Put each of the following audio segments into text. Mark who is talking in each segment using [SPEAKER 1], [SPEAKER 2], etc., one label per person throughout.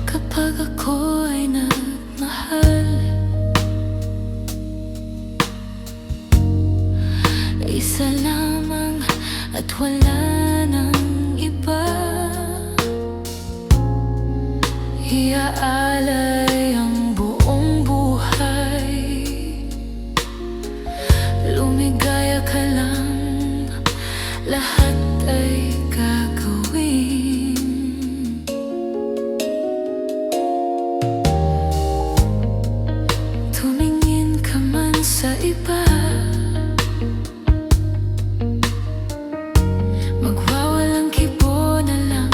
[SPEAKER 1] Kapag ako ay nagmahal, isa lamang at wala nang iba. Iaalay ang buong buhay, lumigaya ka lang, lahat ay gagawin. Tumingin ka man sa iba, magwawalang kibo na lang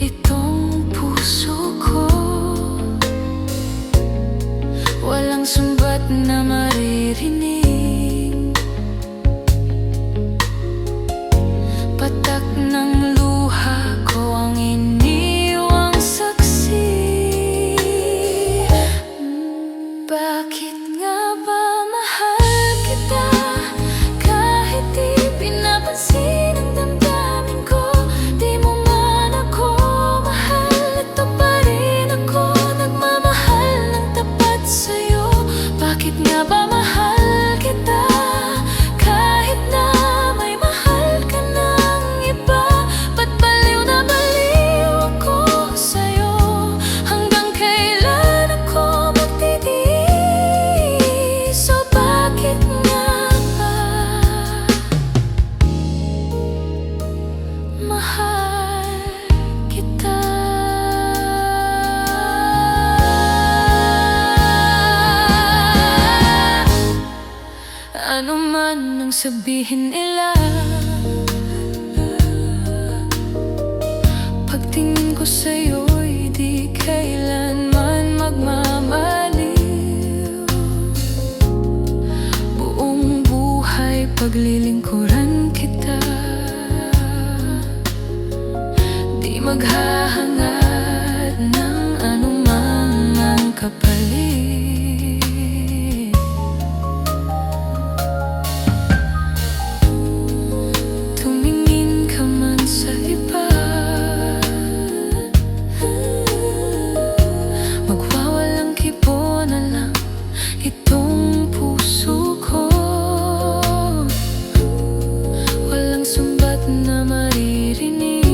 [SPEAKER 1] itong puso ko. Walang sumbat na maririnig, patak ng luha ko ang iniwang saksi. Bakit nga ba mahal kita, kahit di pinapansin ang damdamin ko? Di mo man ako mahal, ito pa rin ako, nagmamahal ng tapat sa'yo. Bakit nga ba mahal kita, kahit na may mahal ka ng iba? Ba't baliw na baliw ako sa'yo? Hanggang kailan ako magtitiis? So bakit nga ba mahal kita? Ano man ang sabihin nila, pagtingin ko sa'yo'y di kailanman magmamaliw. Buong buhay paglilingkuran kita, di maghahangad ng anumang ang kapalit. Tumingin ka man sa iba, magwawalang kibo na lang itong puso ko. Walang sumbat na maririnig,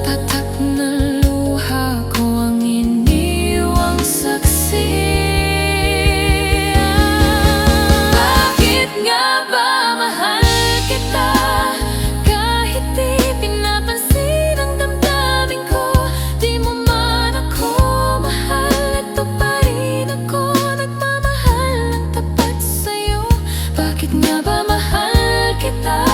[SPEAKER 1] tatak na luha ko ang iniwang saksi. Bakit nga ba mahal kita, kahit di pinapansin ang damdamin ko? Di mo man ako mahal, ito pa rin ako, nagmamahal ng tapat sa'yo. Bakit nga ba mahal kita,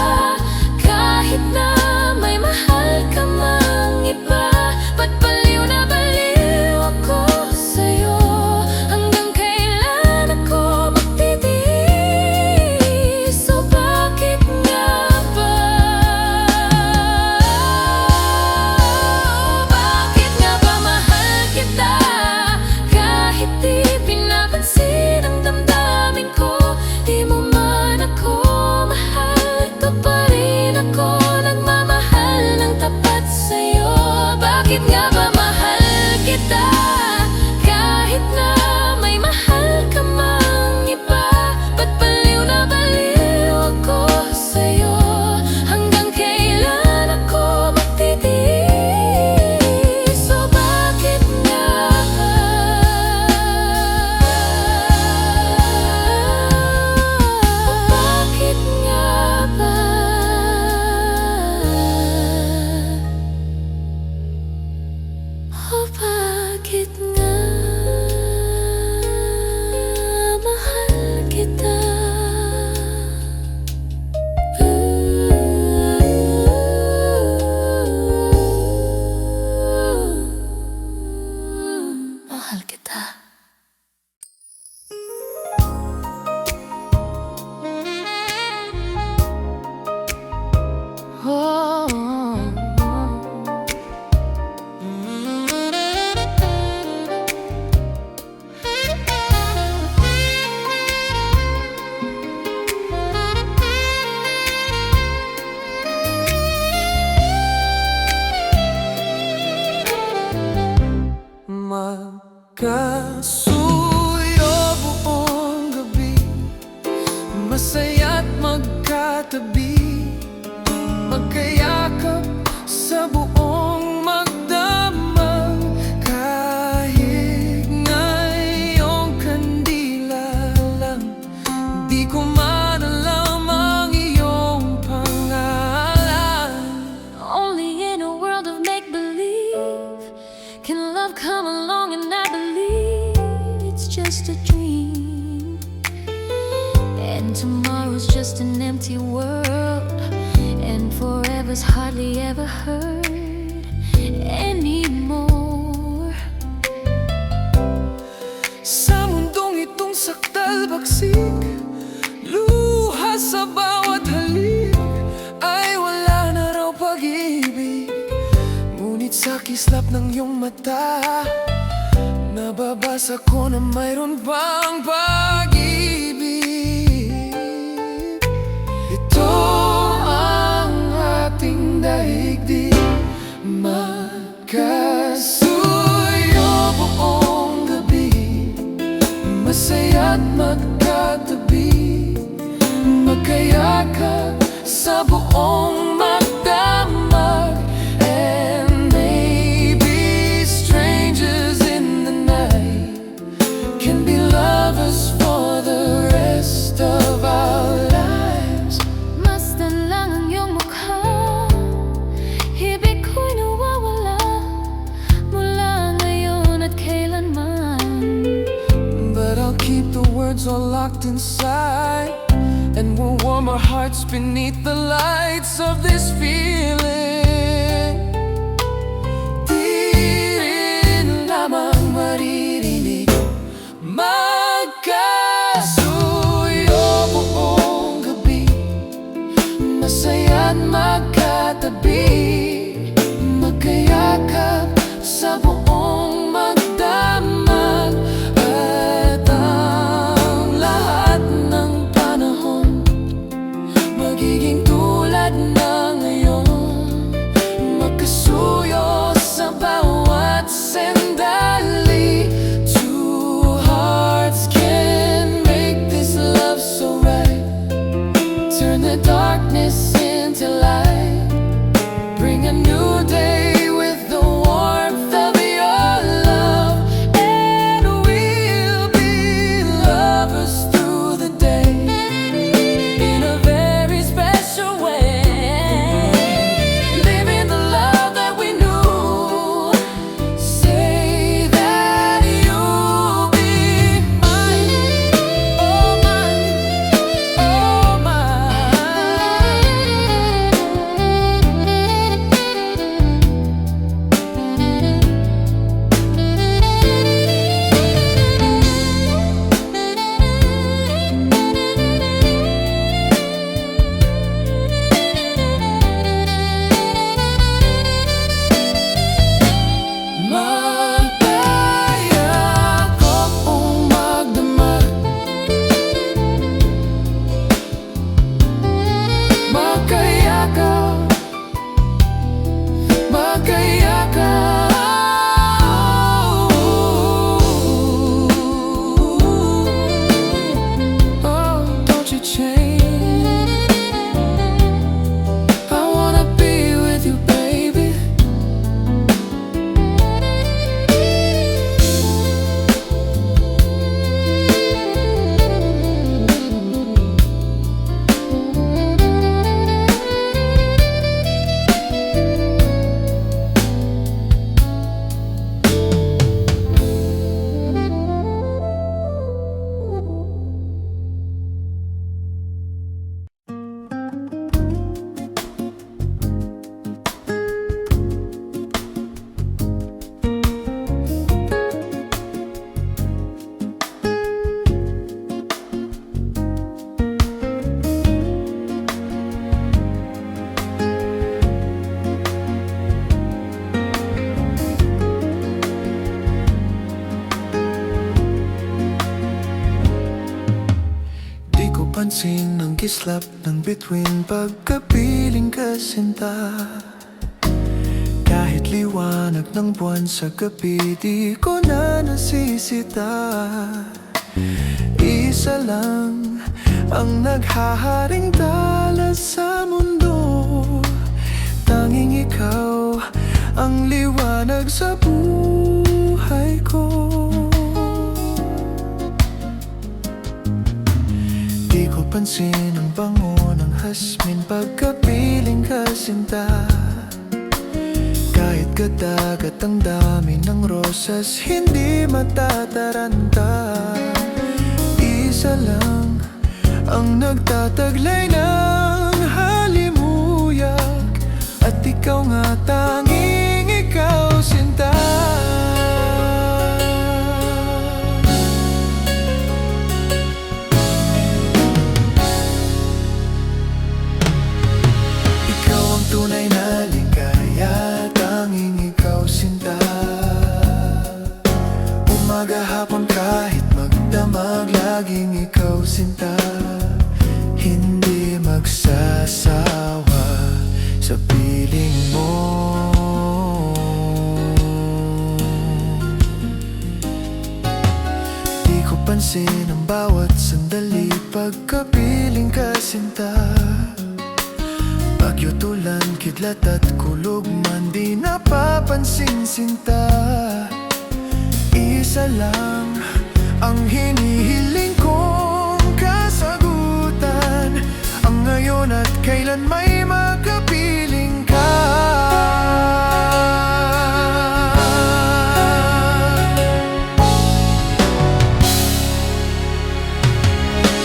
[SPEAKER 1] kahit na may mahal ka mang iba? Ba't baliw na baliw ako sa'yo? Hanggang kailan ako magtitiis? So bakit nga ba? Bakit nga ba mahal kita, kahit di pinapansin ang damdamin ko? Di mo man ako mahal, ito pa rin ako, nagmamahal ng tapat sa'yo. Bakit nga ba mahal kita, kahit na may mahal ka mang iba? Ba't baliw na baliw ako sa'yo? Hanggang kailan ako magtitiis? So bakit nga ba? Bakit nga ba?
[SPEAKER 2] Magkasuyo buong gabi, masaya't magkatabi, magkayakap sa buong magdamag. Kahit ngayong kandila lang, di ko man alam ang iyong pangalan.
[SPEAKER 1] Only in a world of make-believe can love come along, and I believe it's just a dream. And tomorrow's just an empty world, and forever's hardly ever heard anymore.
[SPEAKER 2] Sa mundong itong sakdal bagsik, luha sa bawat halik, ay wala na raw pag-ibig. Ngunit sa kislap ng iyong mata, nababasa ko na mayroon pang pag-ibig. Ito ang ating daigdig, magkasuyo buong gabi, masaya't magkatabi, magkayakap sa buong magdamag. And maybe strangers in the night can be lovers for the rest of our lives.
[SPEAKER 1] Masdan lang ang iyong mukha, ibig ko'y nawawala mula ngayon at kailanman.
[SPEAKER 2] But I'll keep the words all locked inside, and we'll warm our hearts beneath the lights of this feeling. Di rin lamang maririnig, magkasuyo buong gabi, masaya't magkatabi, magkayakap sa buong magdamag. At ang lahat ng panahon magiging tulad na ngayon, magkasuyo sa bawat sandali. Two hearts can make this love so right, turn the darkness into light, bring a new day with the warmth of your love. And we'll be lovers through the day in a very special way, living the love that we knew. Say that you'll be mine, oh mine, oh magkayakap ang magdamag, magkayakap, magkayakap. Oh, don't you change, I wanna be with you, baby. Pansin ang kislap ng bituin, pagkapiling kasinta. Kahit liwanag ng buwan sa gabi, di ko na nasisita. Isa lang ang naghaharing tala sa mundo, tanging ikaw ang liwanag sa buhay ko. Di ko pansin ang bango ng hasmin pagkapiling ka sinta. Kahit gadagat ang dami ng rosas, hindi matataranta. Isa lang ang nagtataglay ng halimuyak, at ikaw nga, tanging ikaw sinta. Ikaw ang tunay na ligaya, tanging ikaw sinta. Umaga, hapon, kahit magdamag, laging ikaw sinta. Hindi magsasawa sa piling mo. Di ko pansin ang bawat sandali pagkapiling ka sinta. Bagyo, tulan, kidlat at kulog man, di napapansin sinta. Isa lang ang hinihiling kong kasagutan, ang ngayon at kailan may makapiling ka.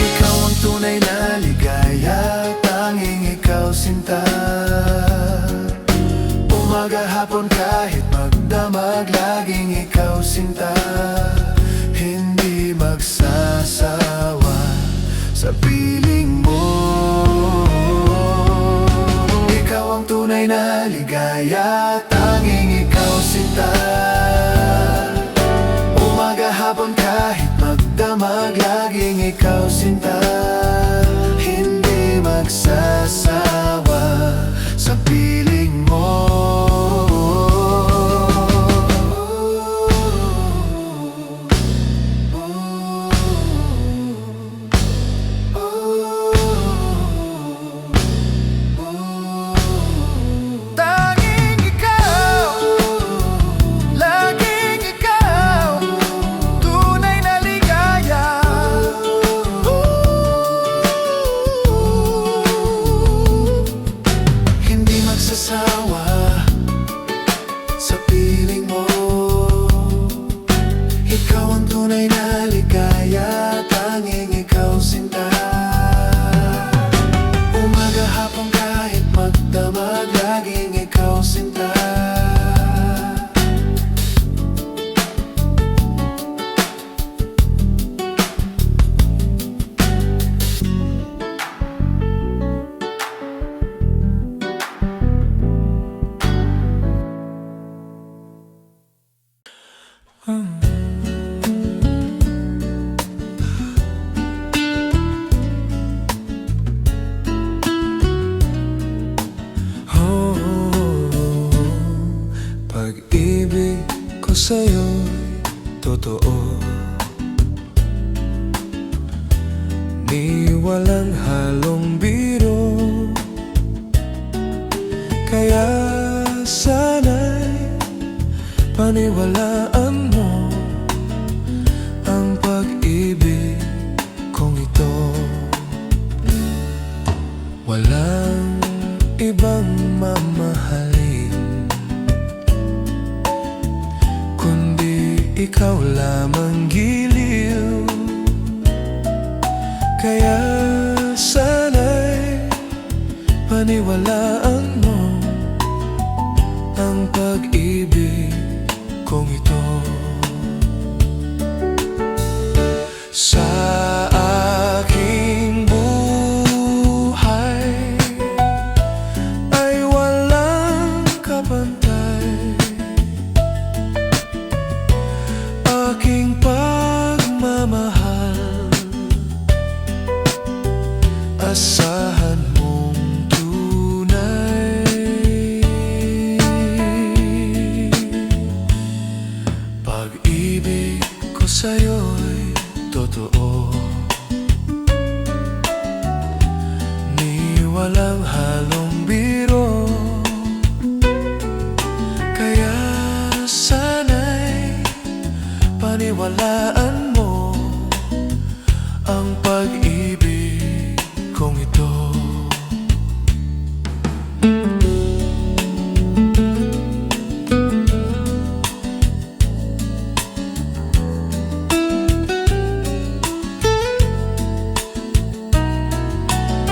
[SPEAKER 2] Ikaw ang tunay na ligaya, tanging ikaw sinta. Umaga, hapon, kahit magdamag, laging ikaw sinta. Hindi magsasawa sa piling mo. Ikaw ang tunay na ligaya, tanging ikaw sinta. Umaga, hapon, kahit magdamag, laging ikaw sinta. Hindi magsasawa sa piling mo. Tanging ikaw, laging ikaw, tunay na ligaya. Hindi magsasawa sa piling mo. Ikaw ang tunay na ligaya, tanging ikaw sinta. Umaga, hapon, kahit magdamag, laging ikaw sinta. Pag-ibig ko sa'yo'y totoo, ni walang halong biro. Kaya sana'y paniwalaan mo ang pag-ibig kong ito. Walang ibang mamahalin kundi ikaw lamang, giliw. Kaya sana'y paniwalaan mo ang pag-ibig kong ito. Sa aking buhay ay walang kapantay, aking pagmamahal, asahan mong tunay. Paniwalaan mo ang pag-ibig kong ito.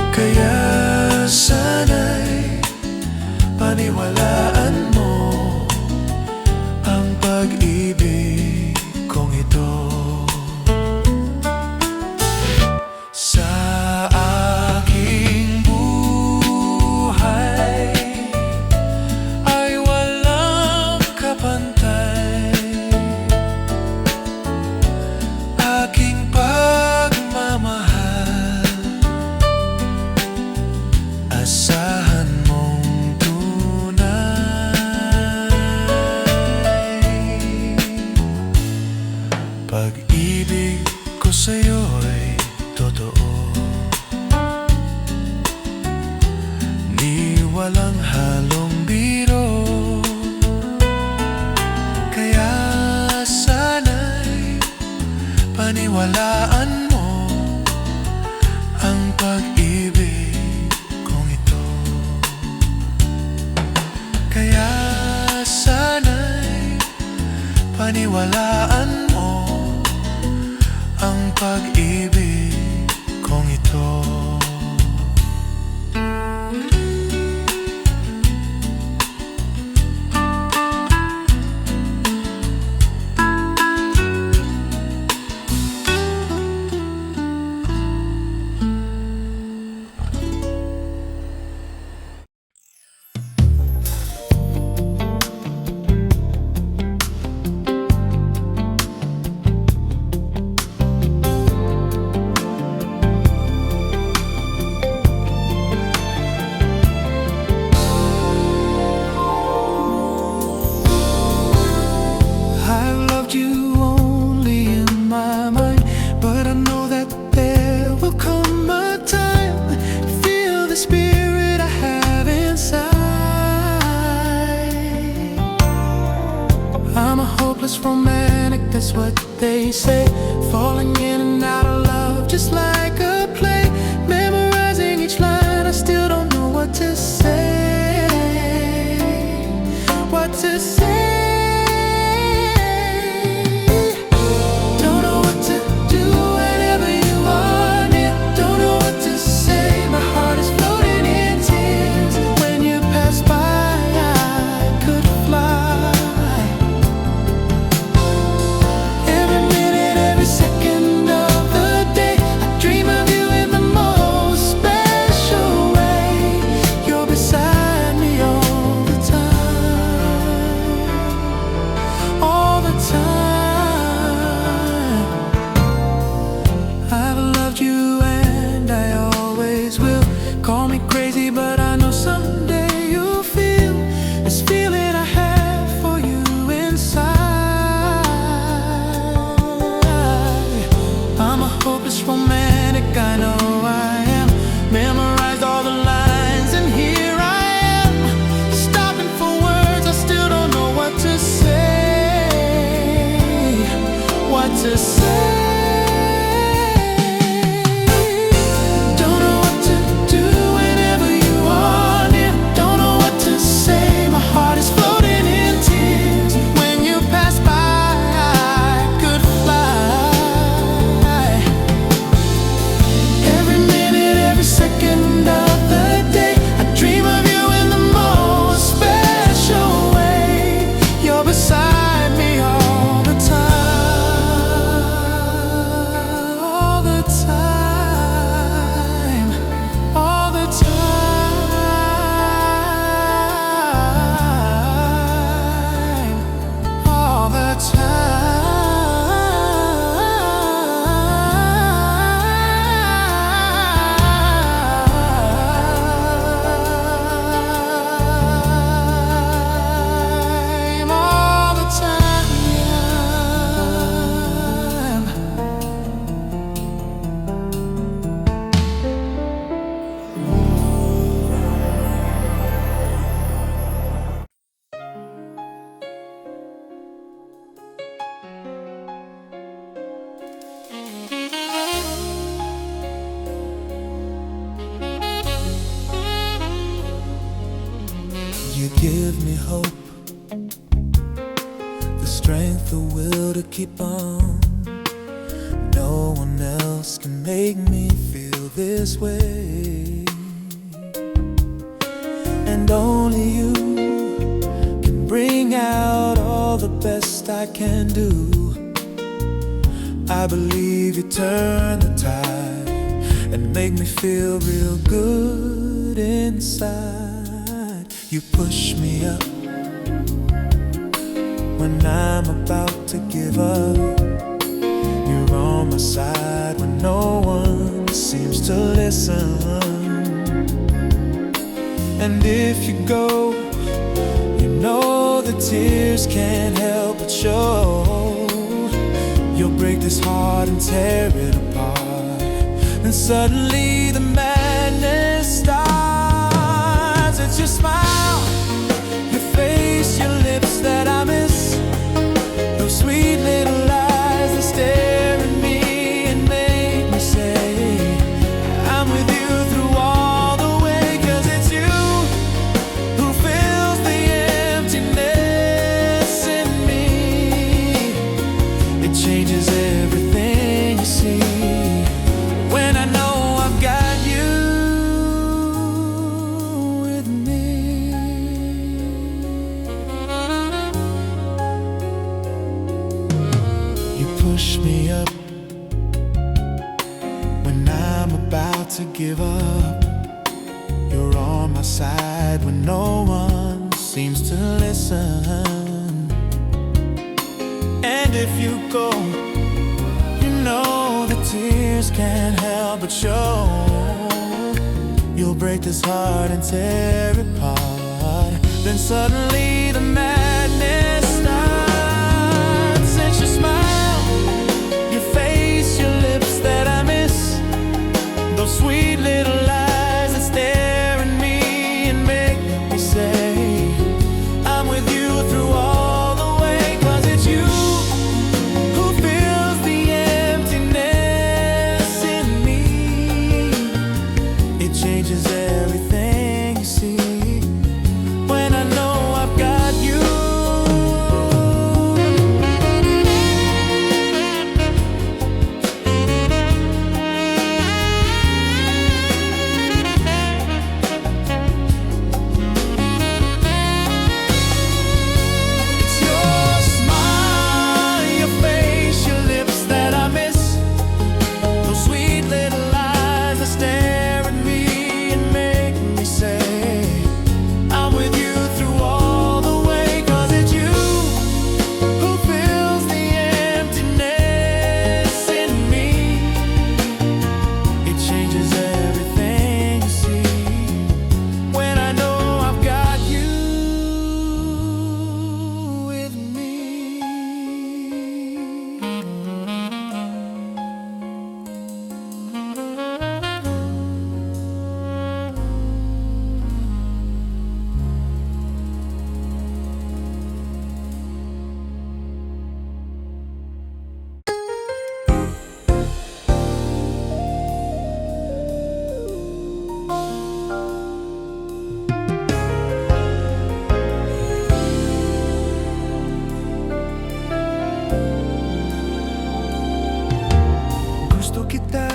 [SPEAKER 2] Kaya sana'y paniwalaan mo ang pag-ibig kong ito. Sa aking buhay ay walang kapantay. Aking pagmamahal, asahan mong tunay. Pag-ibig ko sa'yo'y totoo, di walang halong biro. Kaya sana'y paniwalaan mo ang pag-ibig kong ito. Kaya sana'y paniwalaan mo ang pag-ibig kong ito. I've loved you only in my mind, but I know that there will come a time to feel the spirit I have inside. I'm a hopeless romantic, that's what they say, falling in and out of love just like a play, memorizing each line. I still don't know what to say, what to say. strength, the will to keep on. No one else can make me feel this way, and only you can bring out all the best I can do. I believe you turn the tide and make me feel real good inside. You push me up when I'm about to give up. You're on my side when no one seems to listen. And if you go, you know the tears can't help but show. You'll break this heart and tear it apart. Then suddenly the madness starts. It's your smile, your face, your lips that I miss. Those sweet little lies that stare at me and make me say I'm with you through all the way. 'Cause it's you who fills the emptiness in me. It changes everything you see when I know I've got you with me. You push me up when I'm about to give up. You're on my side when no one seems to listen. And if you go, you know the tears can't help but show. You'll break this heart and tear it apart. Then suddenly the madness starts. It's your smile, your face, your lips that I miss. Those sweet little lies that stare at me and make me say I'm with you through all the way. 'Cause it's you who fills the emptiness in me. It changes everything you see when I know I've got you. It's your smile, your face, your lips that I miss. Those sweet little eyes that stare at me and make me say I'm with you through all the way. 'Cause it's you who fills the emptiness in me. It changes everything you see when I know I've got you with me. Gusto kita,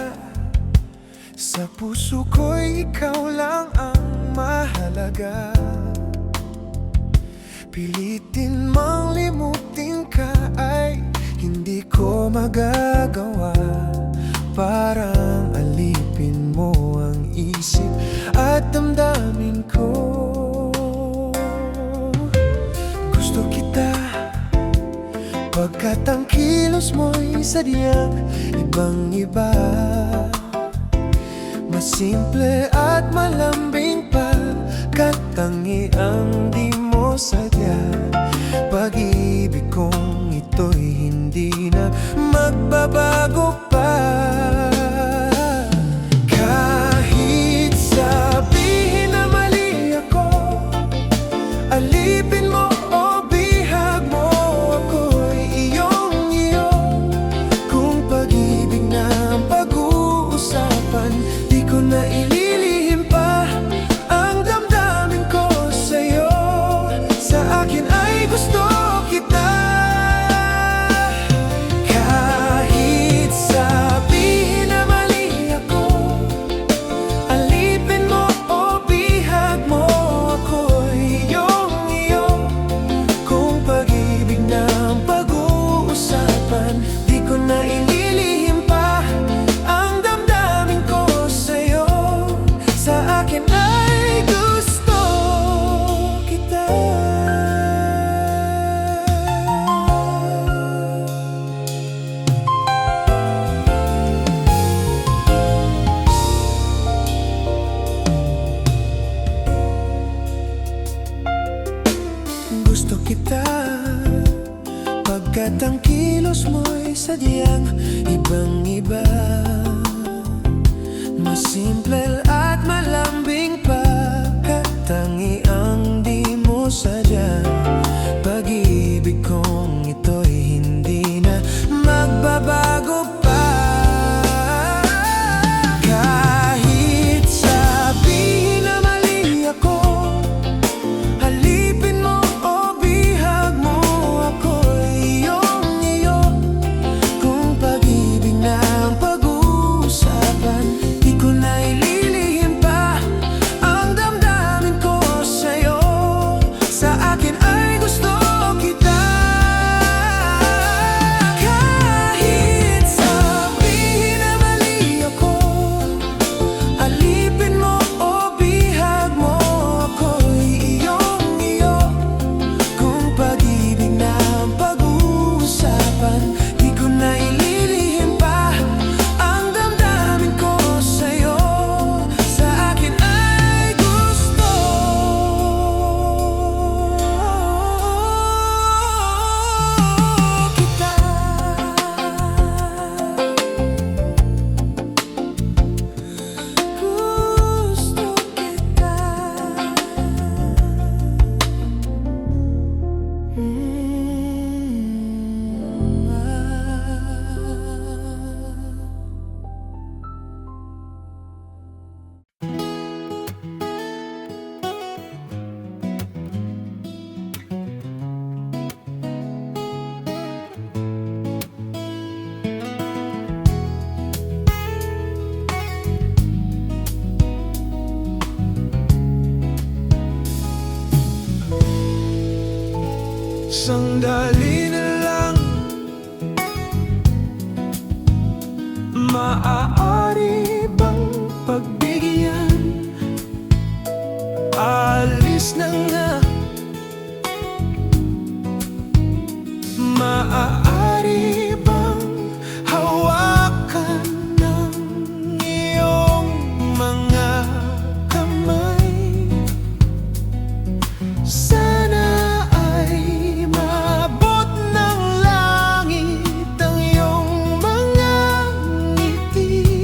[SPEAKER 2] sa puso ko'y ikaw lang ang mahalaga. Pilitin mang limutin ka ay hindi ko magagawa. Parang alipin mo ang isip at damdamin ko. Gusto kita pagkat ang kilos mo'y sadyang ibang-iba. Masimple at malambing pagkatangi ang di mo sadya. Pag-ibig kong ito'y hindi na magbabago pa. Kahit sabihin na mali ako, alipin mo o bihag mo, ako'y iyong-iyo. Kung pag-ibig na ang pag-uusapan, di ko na ililihim pa ang damdamin ko sa'yo. Sa akin ay gusto kita. gusto kita, pagkat ang kilos mo'y sadyang ibang-iba. Masimple at malambing, pagkatangi ang di mo sadya. Pag-ibig kong ito'y hindi na magbabago pa. Kahit sabihin na mali ako, halipin mo o bihag mo, ako'y iyong-iyo. Kung pag-ibig na ang pag-uusapan, di ko na ililihim pa ang damdamin ko sa'yo. Sa akin ay gusto kita. Kahit sabihin na mali ako, alipin mo o bihag mo, ako'y iyong-iyo. Kung pag-ibig na ang pag-uusapan, di ko na ililihim pa ang damdamin ko sa'yo. Sa akin ay gusto kita. Gusto kita. Sandali na lang, maaari bang pagbigyan? Alis na nga, maaari bang hawakan ng iyong mga kamay? Sana ay maabot ng langit ang iyong mga ngiti.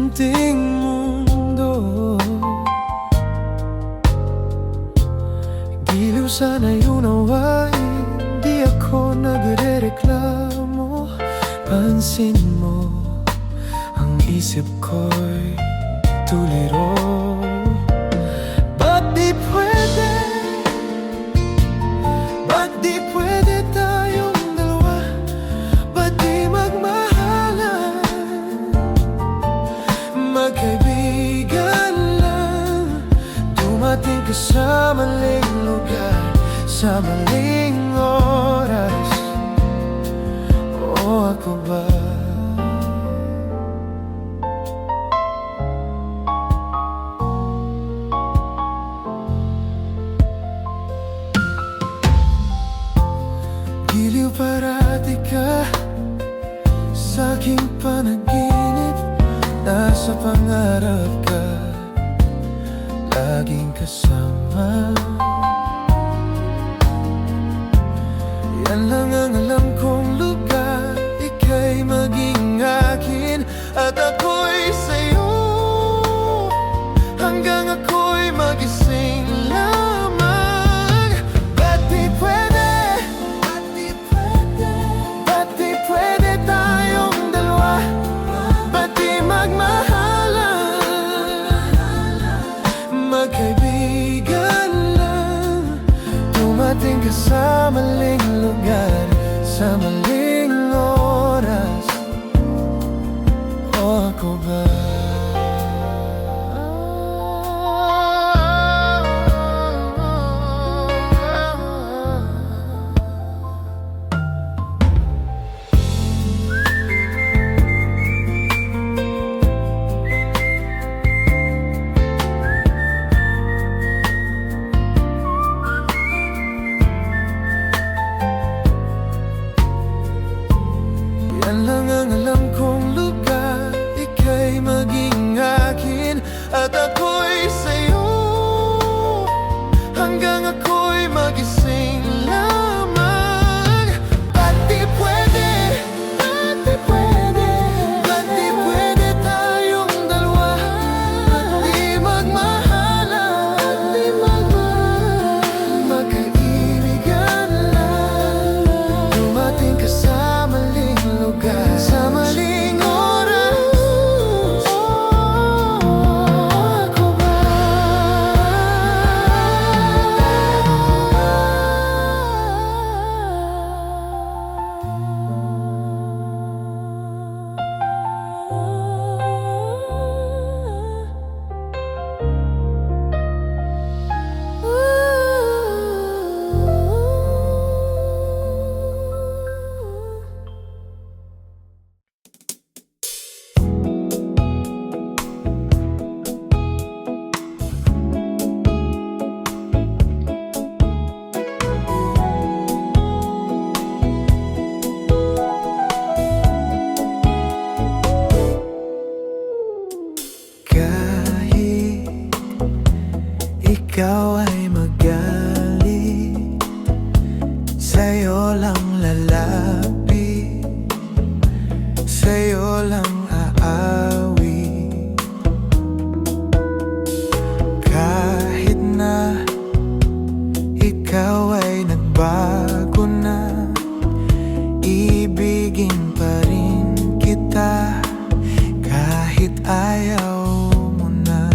[SPEAKER 2] munting mundo. Giliw sana yung nawain, di ako nagre-reklamo. Pansin mo, ang isip ko'y tuliro. Ba't di pwede? Ba't di pwede tayong dalawa? Ba't di magmahalan? Magkaibigan lang. Dumating ka sa maling lugar, sa maling oras. O ako ba? Giliw parati ka sa aking panaginip. Nasa pangarap ka, laging kasama. Yan lang ang alam kong lugar, ika'y maging akin at ako'y sa'yo, hanggang ako'y magising lamang. Ba't di pwede? Ba't di pwede? Ba't di pwede tayong dalawa? Ba't di magmahalan? Magkaibigan lang. Dumating ka sa maling lugar, sa maling oras. O ako ba? Yan lang ang alam kong lugar, ika'y maging akin at ako'y sa'yo, hanggang ako'y magising lamang. Ba't di pwede? Ba't di pwede? Ba't di pwede tayong dalawa? Ba't di magmahalan? Ba't di magmahalan? Magkaibigan lang. Dumating ka sa maling lugar, sa maling oras. Ako ba? Kahit ikaw ay magalit, sa'yo lang lalapit, sa'yo lang aawi. Kahit na ikaw ay nagbago na, ibigin pa rin kita kahit ayaw mo na.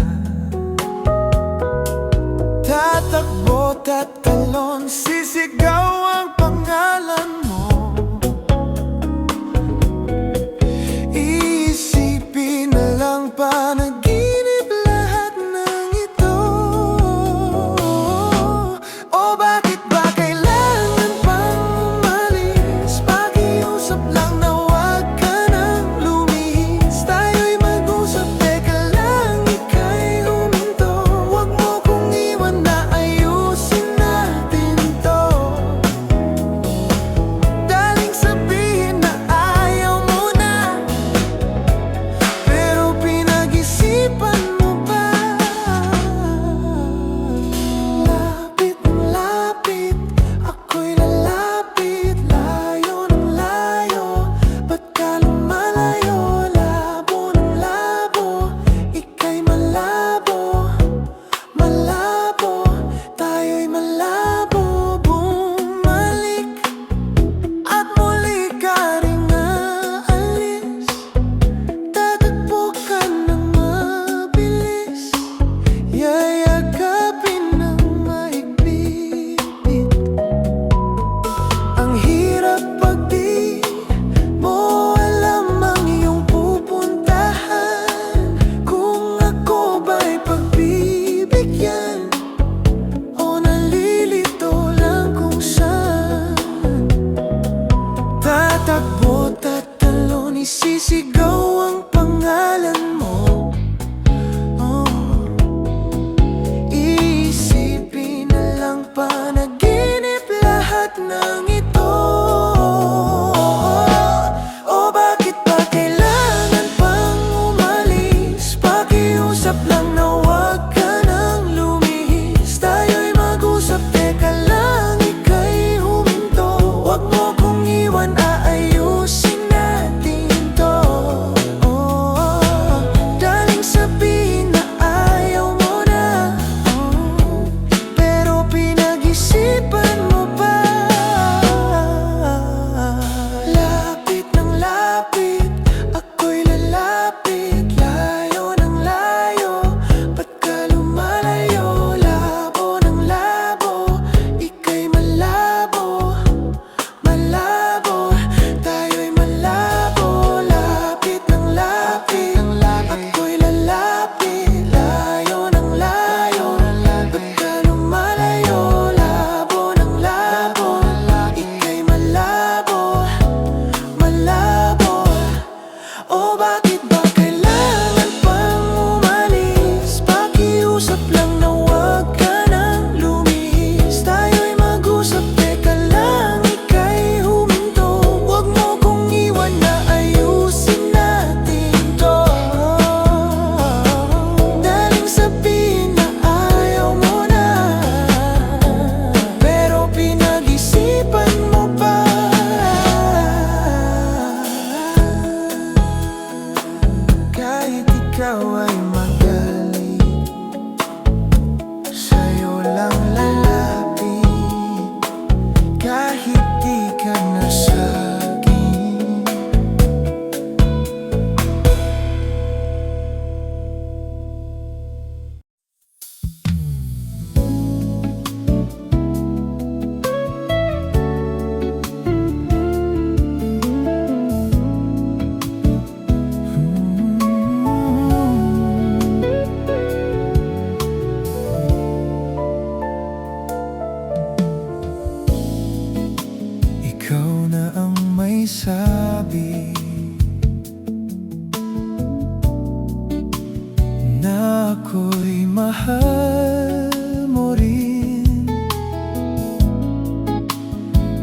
[SPEAKER 2] na ako'y mahal mo rin,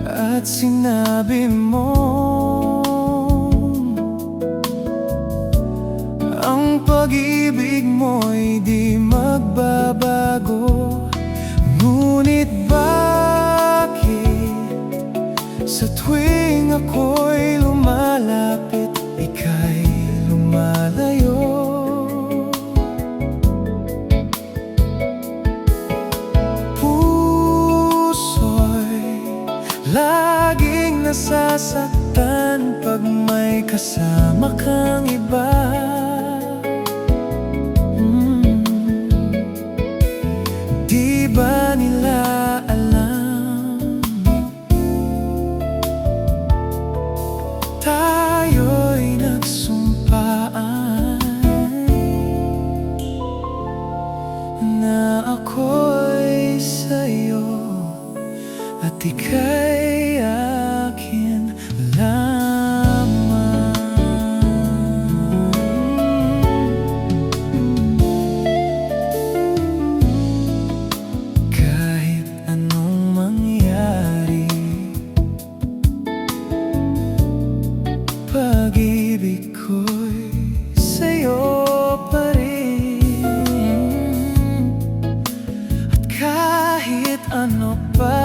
[SPEAKER 2] at sinabi mo ang pag-ibig mo'y di magbabago. Ngunit bakit sa tuwing ako'y lumalapit, ika'y lumalayo? Puso'y laging nasasaktan pag may kasama kang iba. Di ba nila alam, tayo'y nagsumpaan na ako'y sa'yo at ika'y akin lamang. Kahit anong mangyari, pag-ibig ko'y sa'yo pa rin. At kahit ano pa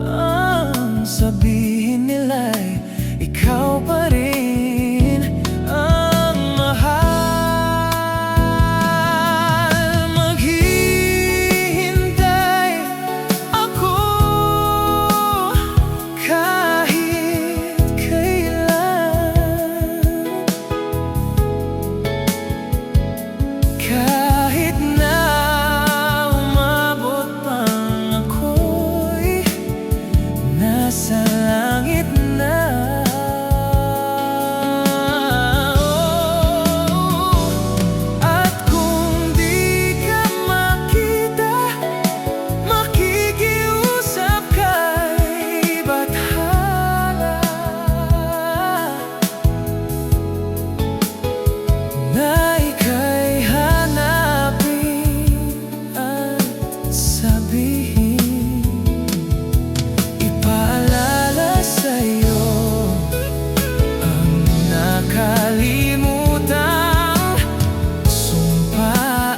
[SPEAKER 2] ang sabihin nila'y, ikaw pa rin ang mahal. Maghihintay ako kahit kailan, kahit na umabot pang ako'y nasa langit na. At kung di ka makita, makikiusap kay bathala na ika'y hanapin at sabihin, ipaalala sa'yo ang nakalimutang sumpaan,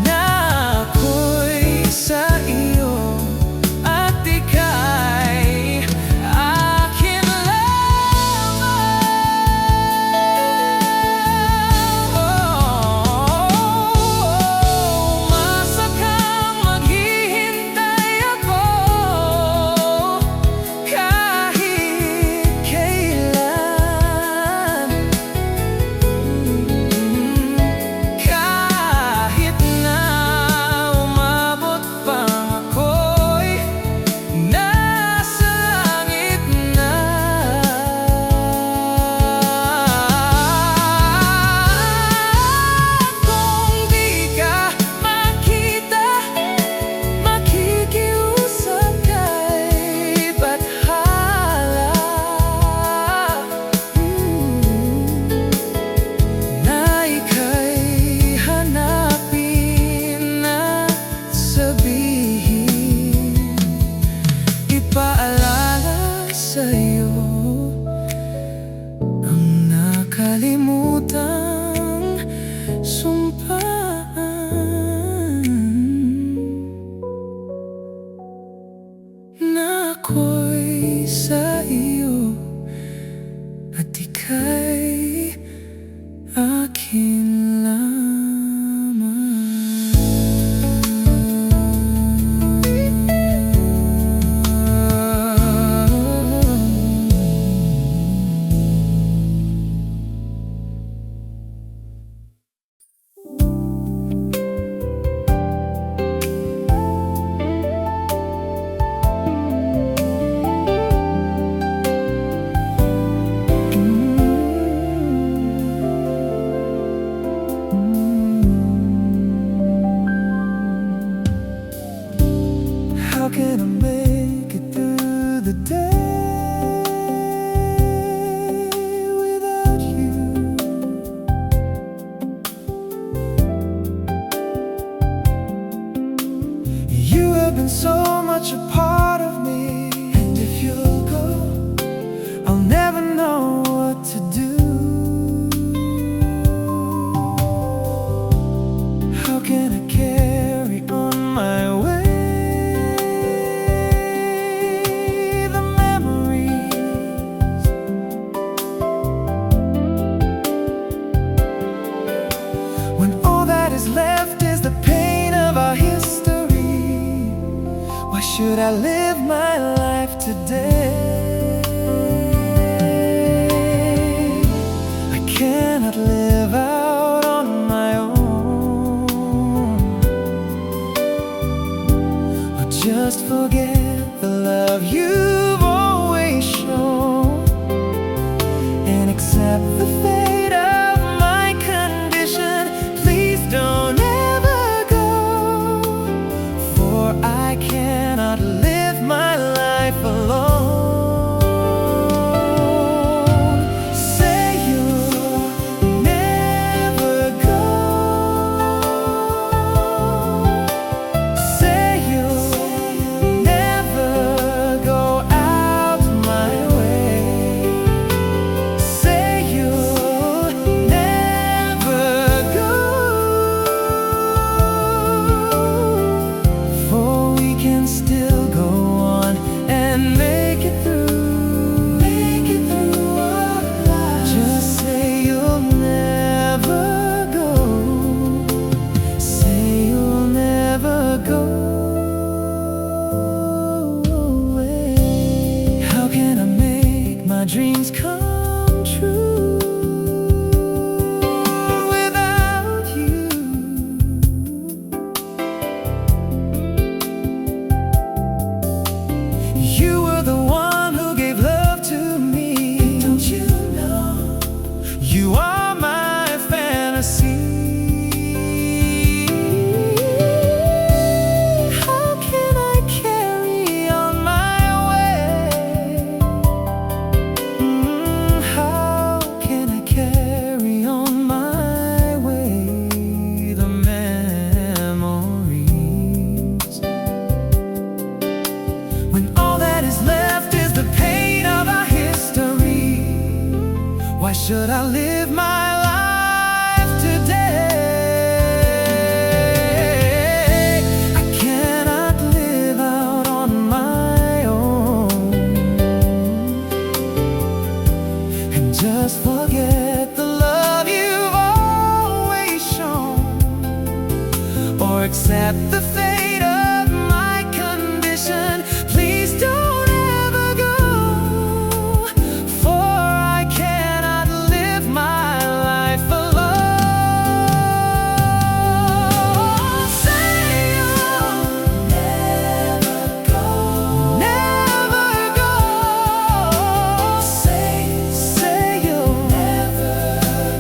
[SPEAKER 2] na ako'y sa iyo at ika'y akin lamang. Umasa kang maghihintay ako kahit kailan, kahit na umabot pang ako'y nasa langit na. Kung di ka makita, makikiusap kay bathala na ika'y hanapin at sabihin, ipaalala sa'yo ang nakalimutang sumpaan, na ako'y sa iyo at ika'y akin lamang. should I live my life today? I cannot live out on my own, or just forget the love you've always shown, and accept the fate of my condition. Please don't ever go, for I cannot live my life alone. Say you'll never go. Say you'll never go out my way. Say you'll never go, for we can still go on and make it through our lives. Just say you'll never go. Say you'll never go away. How can I make my dreams come true without you? You were the one who gave love to me. Don't you know? You are my fantasy. How can I carry on my way? How can I carry on my way the memories, when all that is left is the pain of our history? Why should I live my life today? I cannot live out on my own, and just forget the love you've always shown, or accept the fate of my condition. Please don't ever go, for I cannot live my life alone. Say you'll never go, never go. Say you'll never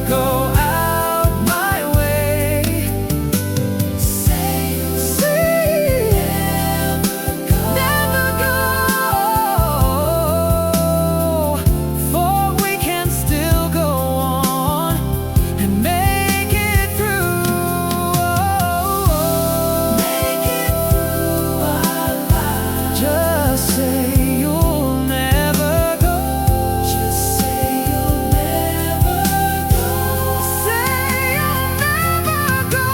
[SPEAKER 2] go out my way. Say never go, for we can still go on and make it through. Make it through our lives. Just say you'll never go. Just say you'll never go. Say you'll never go.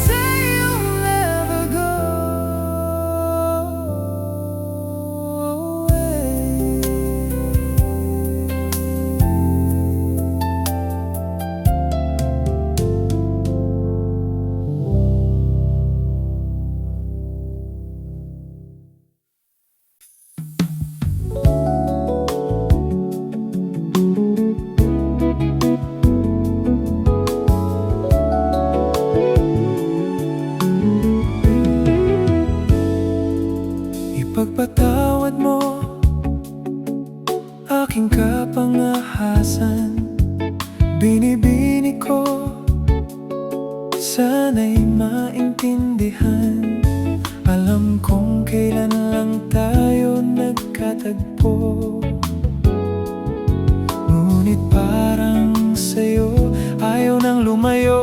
[SPEAKER 2] Say you'll never go Ipagpatawad mo aking kapangahasan. Binibini ko, sana'y maintindihan. Alam kong kailan lang tayo nagkatagpo, ngunit parang sa'yo ayaw nang lumayo.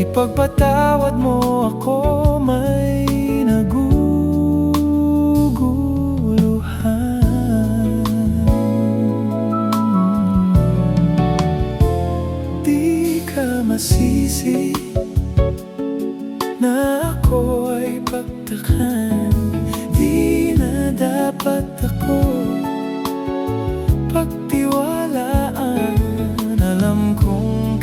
[SPEAKER 2] Ipagpatawad mo ako, may naguguluhan. Di ka masisi na ako ay pagtakhan. Di na dapat ako pagtiwalaan. Alam kong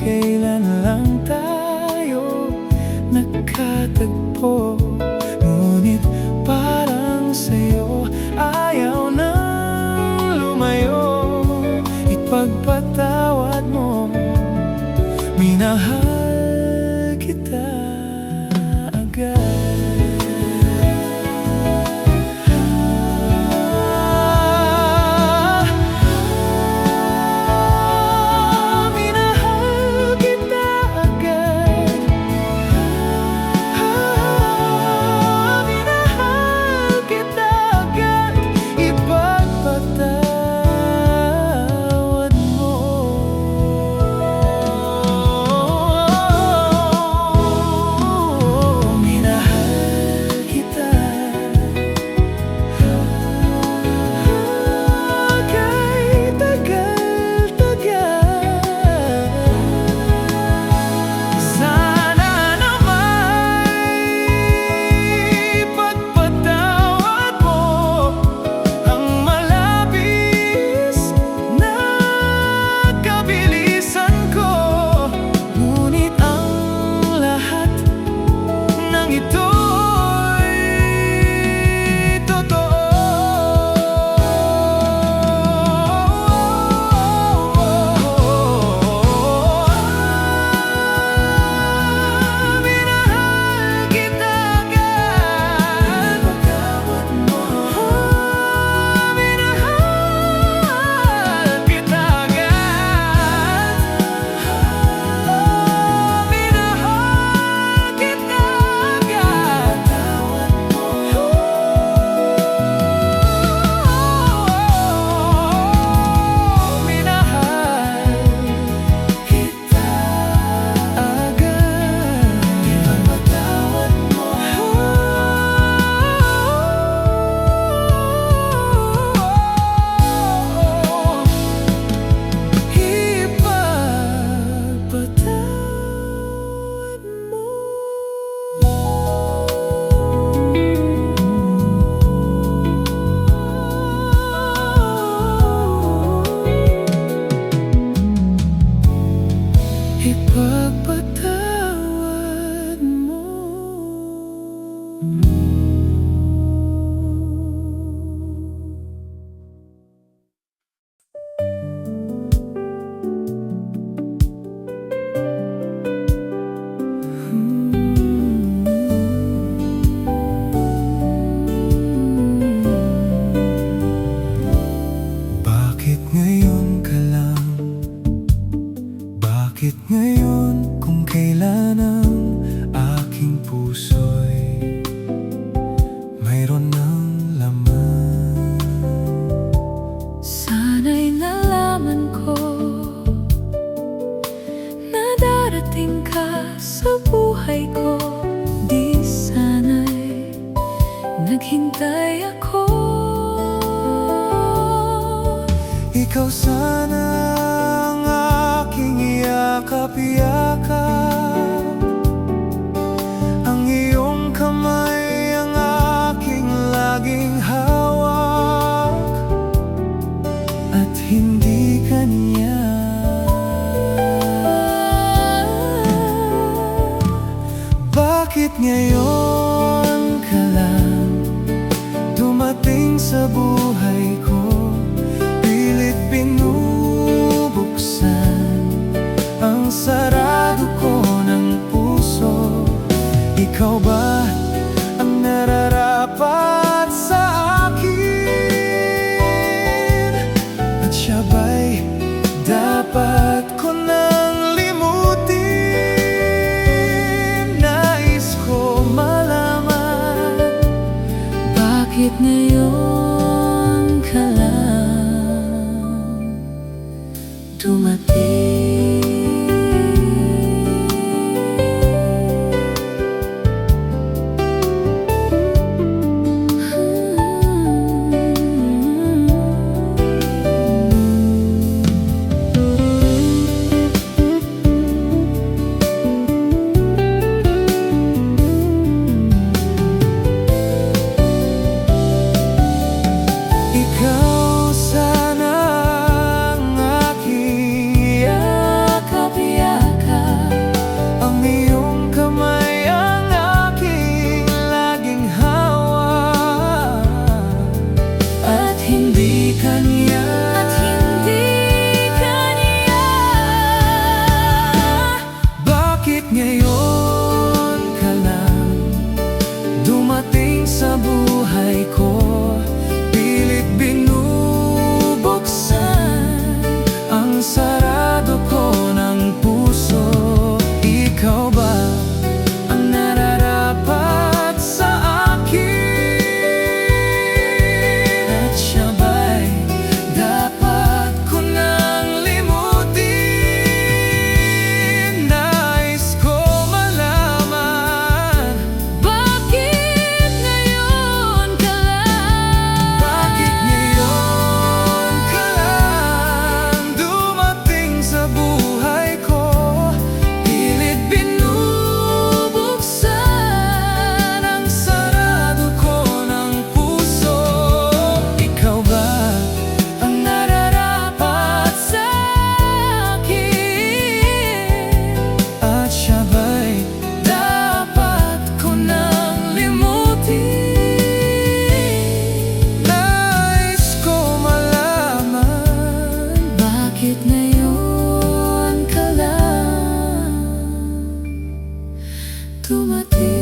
[SPEAKER 2] sana ang aking yakap-yakap. Ang iyong kamay ang aking laging hawak, at hindi kanya. Bakit ngayon ka lang dumating sa buhay ko? Pilit binubuksan ang sarado ko ng puso. Ikaw ba ang nararapat sa akin? At siya ba'y dapat ko nang limutin? Nais ko malaman,
[SPEAKER 1] Bakit ngayon ka lang dumating?
[SPEAKER 2] ikaw sana ang aking yakap-yakap. Ang iyong kamay ang aking laging hawak, at hindi kanya. Bakit ngayon ka lang dumating sa buhay ko? Pilit binubuksan ang sarado ko ng puso. Ikaw ba ang nararapat sa akin? At siya ba'y dapat ko nang limutin? Nais ko malaman,
[SPEAKER 1] Bakit ngayon ka lang?
[SPEAKER 2] bakit ngayon ka lang dumating sa buhay ko? Pilit binubuksan ang sarado ko ng puso. Ikaw ba ang nararapat sa akin? At siya ba'y dapat ko nang limutin? Nais ko malaman,
[SPEAKER 1] Bakit ngayon ka lang dumating?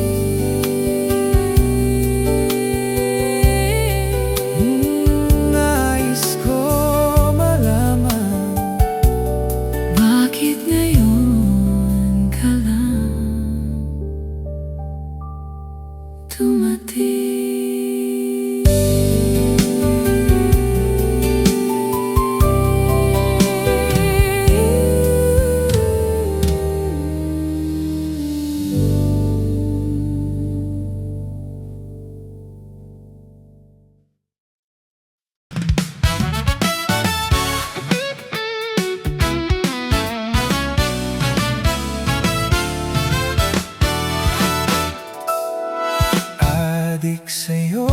[SPEAKER 2] nais ko malaman.
[SPEAKER 1] Bakit ngayon ka lang
[SPEAKER 2] Adik sa'yo,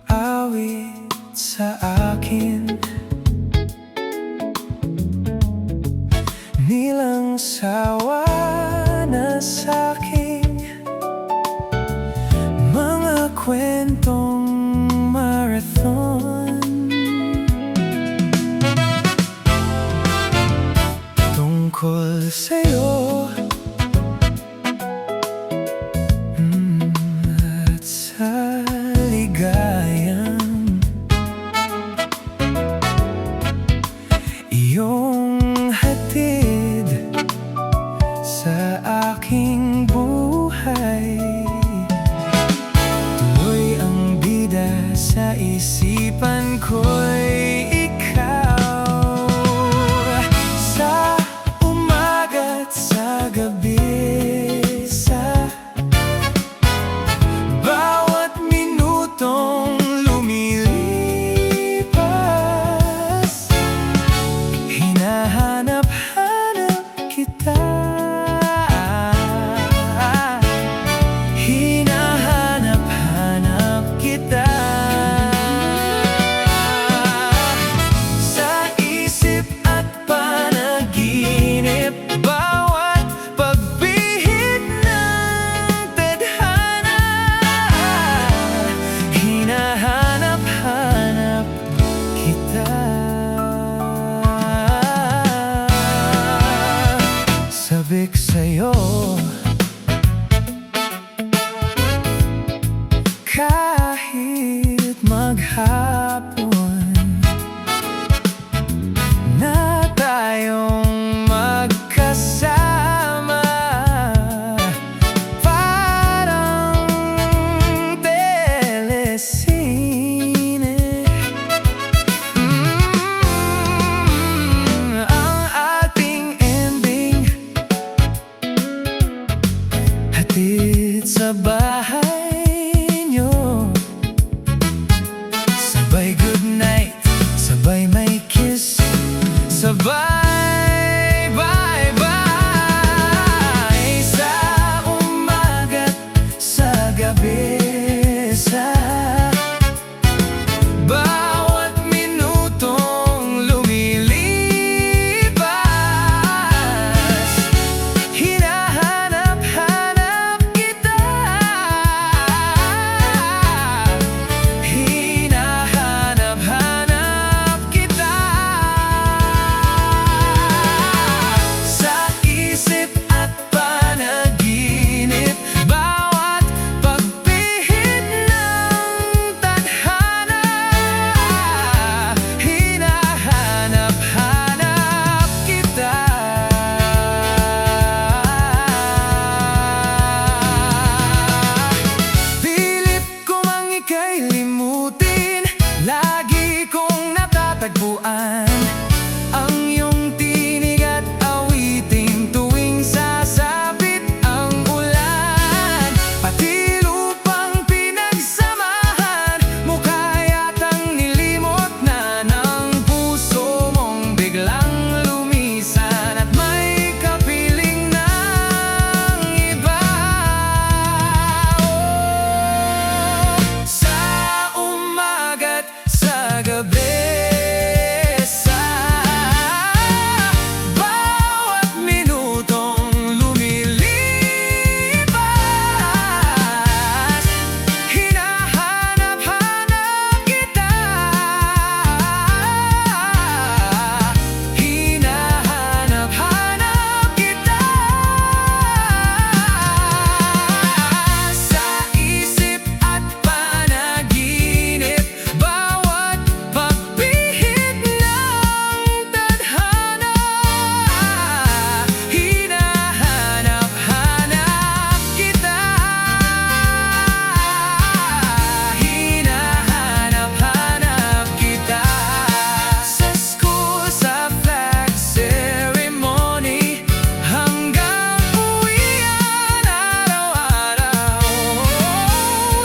[SPEAKER 2] awit sa akin, nilang sawa na sa'king mga kwentong marathon tungkol sa'yo. At sa ligayang iyong hatid sa aking buhay. Tuloy ang bida sa isipan ko'y ikaw. Sa umaga't sa sa bahay nyo. Sabay good night, sabay may kiss, sabay bye-bye. Sa umaga't sa gabi, sa bawat minutong lumilipas, hinahanap-hanap kita. Hinahanap-hanap kita. Sa isip at panaginip, bawat pagpihit ng tadhana, hinahanap-hanap kita. Pilit ko mang ika'y limutin, lagi kong natatagpuan ang iyong tinig at awiting tuwing sasapit ang ulan. Pati lupang pinagsamahan, mukha yatang nilimot na ng puso mong biglang lumisan at may kapiling ng iba. Sa umaga't sa gabi, sa bawat minutong lumilipas, hinahanap-hanap kita. Hinahanap-hanap kita. Sa isip at panaginip, bawat pagpihit ng tadhana, hinahanap-hanap kita. Hinahanap-hanap kita. Sa school, sa flag ceremony, hanggang uwian araw-araw,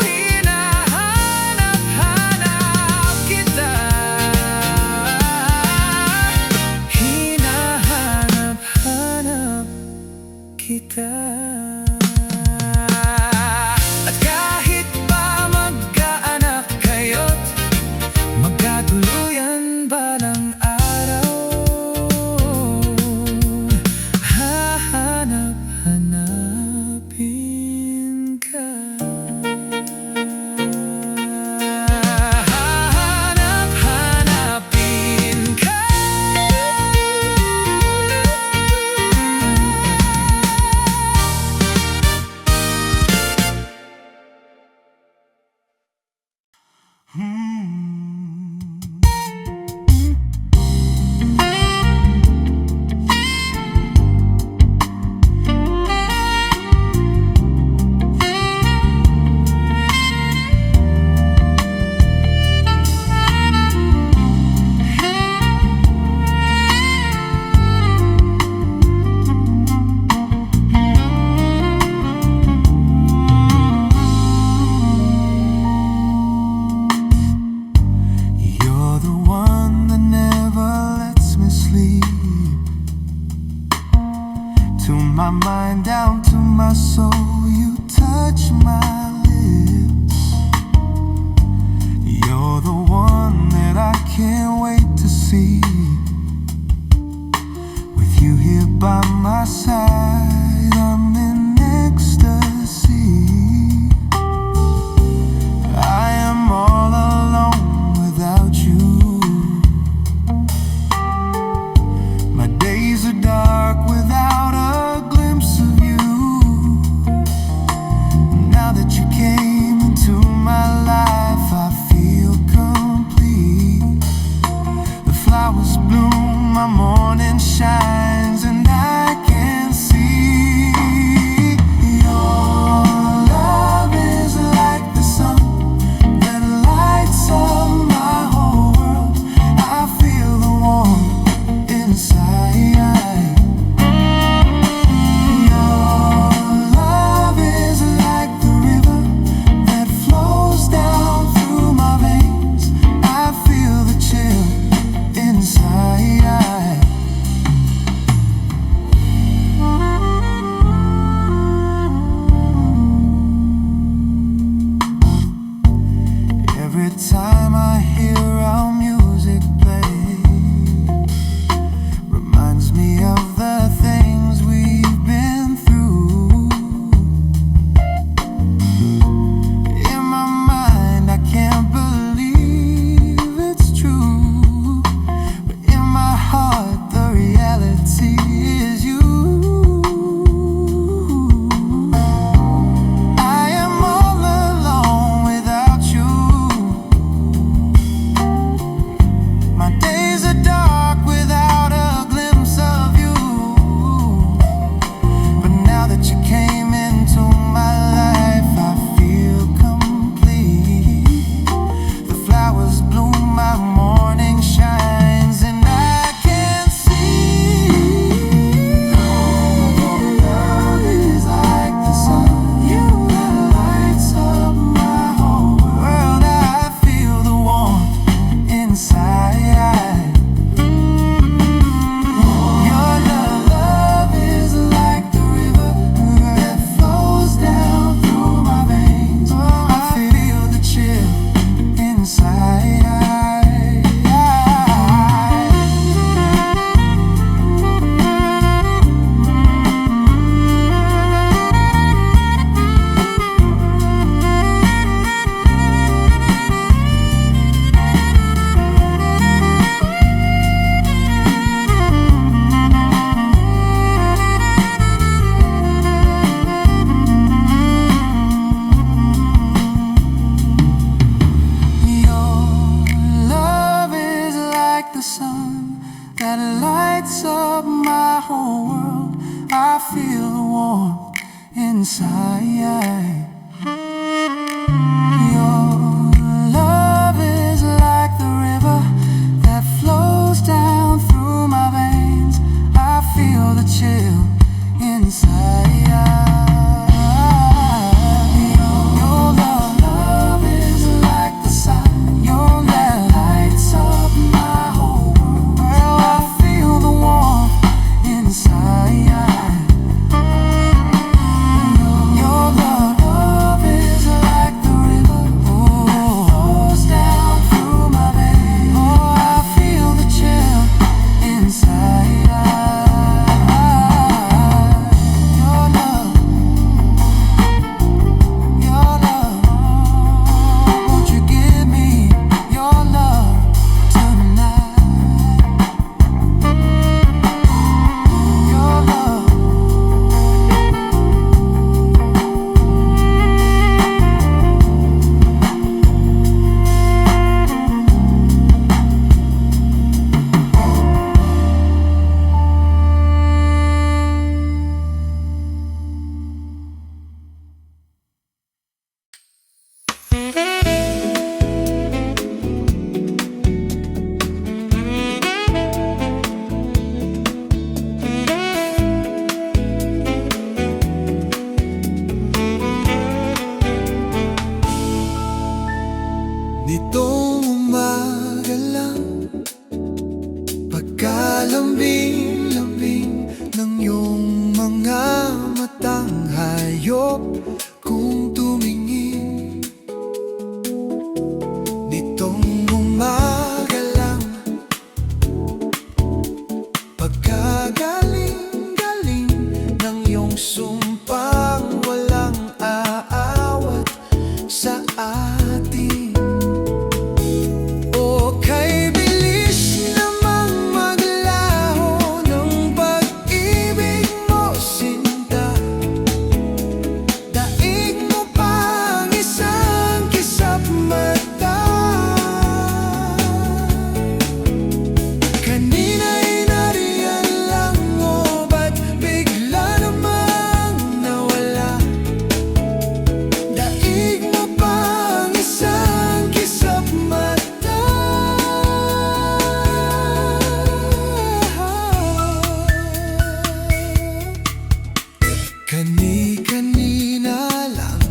[SPEAKER 2] hinahanap-hanap kita. Hinahanap-hanap kita. At kahit pa magkaanak kayo't magkatuluyan ba ng araw, hahanap-hanapin ka. Hahanap-hanapin ka. You're the one that never lets me sleep. To my mind, down to my soul, you touch my lips. You're the one that I can't wait to see. With you here by my side, I'm in ecstasy. I am all alone without you. My days are dark without a glimpse of you. Now that you came into my life, I feel complete. The flowers bloom, my morning shines, and I can see I feel the warmth inside. Your love is like the river that flows down through my veins. I feel the chill inside. Your love is like the sun. Your love lights up my whole world. Girl, I feel the warmth inside. Your love is like the river that flows down through my veins. Oh, I feel the chill inside. Your love, won't you give me your love tonight? Your love. Nitong umaga lang, pagkalambing-lambing ng iyong mga matang hayop kung tumingin. Nitong umaga lang, pagkagaling-galing ng iyong sumpang walang aawat sa atin. O kay bilis namang maglaho ng pag-ibig mo, sinta. Daig mo pang isang kisap mata. Kanina'y nariyan lang, o ba't bigla namang nawala? Daig mo pang isang kisap mata. Kani-kanina lang,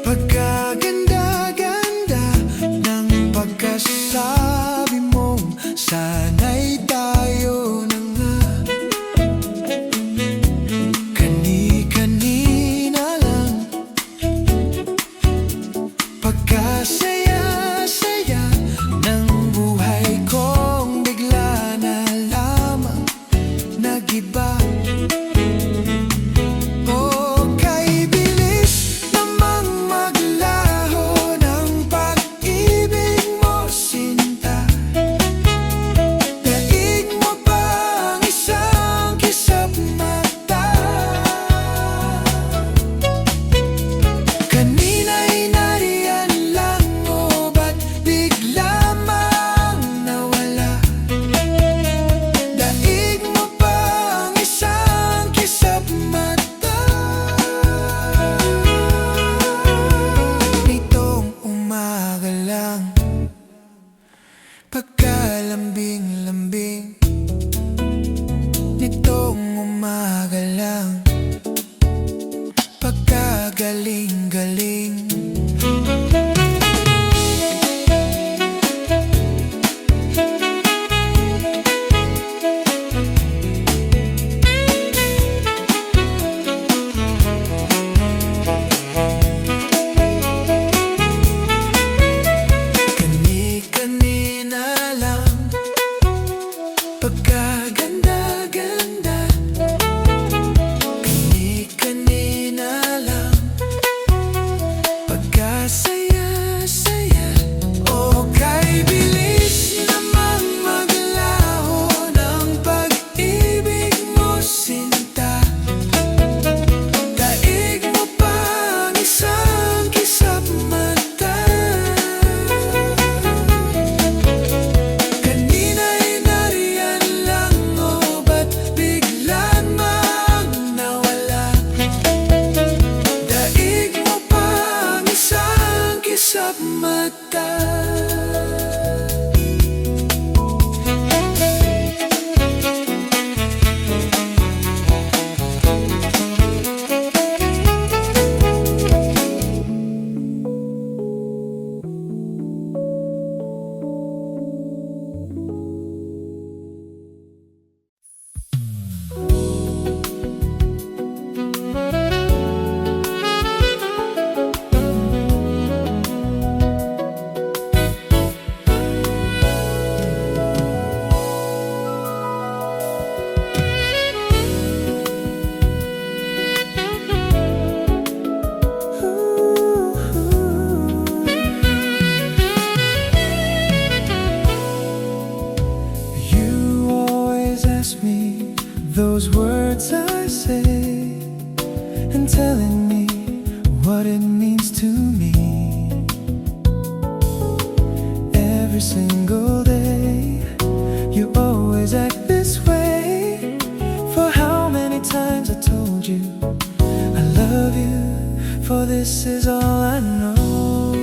[SPEAKER 2] pagkaganda-ganda ng pagkasabi mong sana'y tayo na nga. Kani-kanina lang, pagkasaya-saya ng buhay kong bigla na lamang nagiba. O kay bilis namang maglaho ng pag-ibig mo, sinta. Daig mo pang isang kisap mata. Kanina'y nariyan lang, o ba't bigla mang nawala? Daig mo pang isang say and telling me what it means to me. Every single day, you always act this way. For how many times I told you I love you, for this is all I know.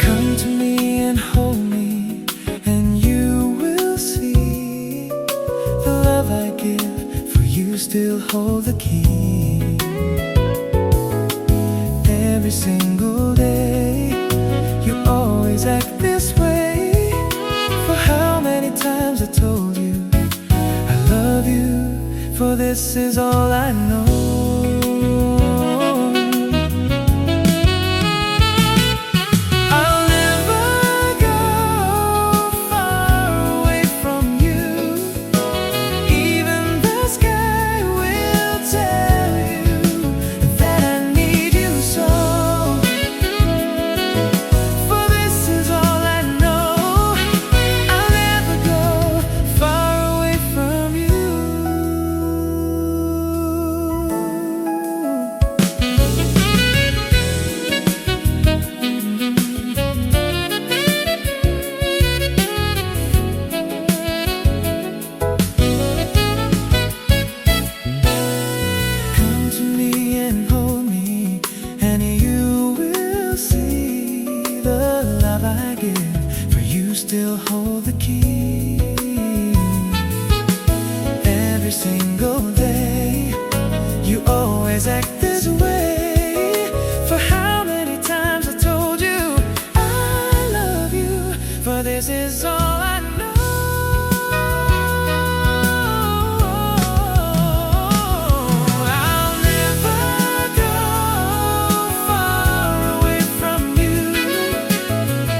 [SPEAKER 2] Come to me and hold me, and you will see the love I give, for you still hold the key. Every single day, you always act this way. For how many times I told you I love you, for this is all I know. I'll never go far away from you. Even the sky will tell you that I need you so. For this is all I know. I'll never go far away from you. Come to me and hold me, and you will see the love I give, for you still hold the key. Every single day, you always act this way. For how many times I told you I love you, for this is all I know. I'll never go far away from you.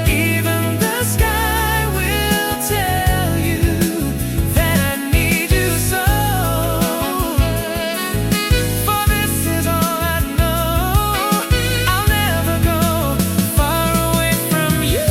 [SPEAKER 2] Even the sky will tell you that I need you so. For this is all I know. I'll never go far away from you.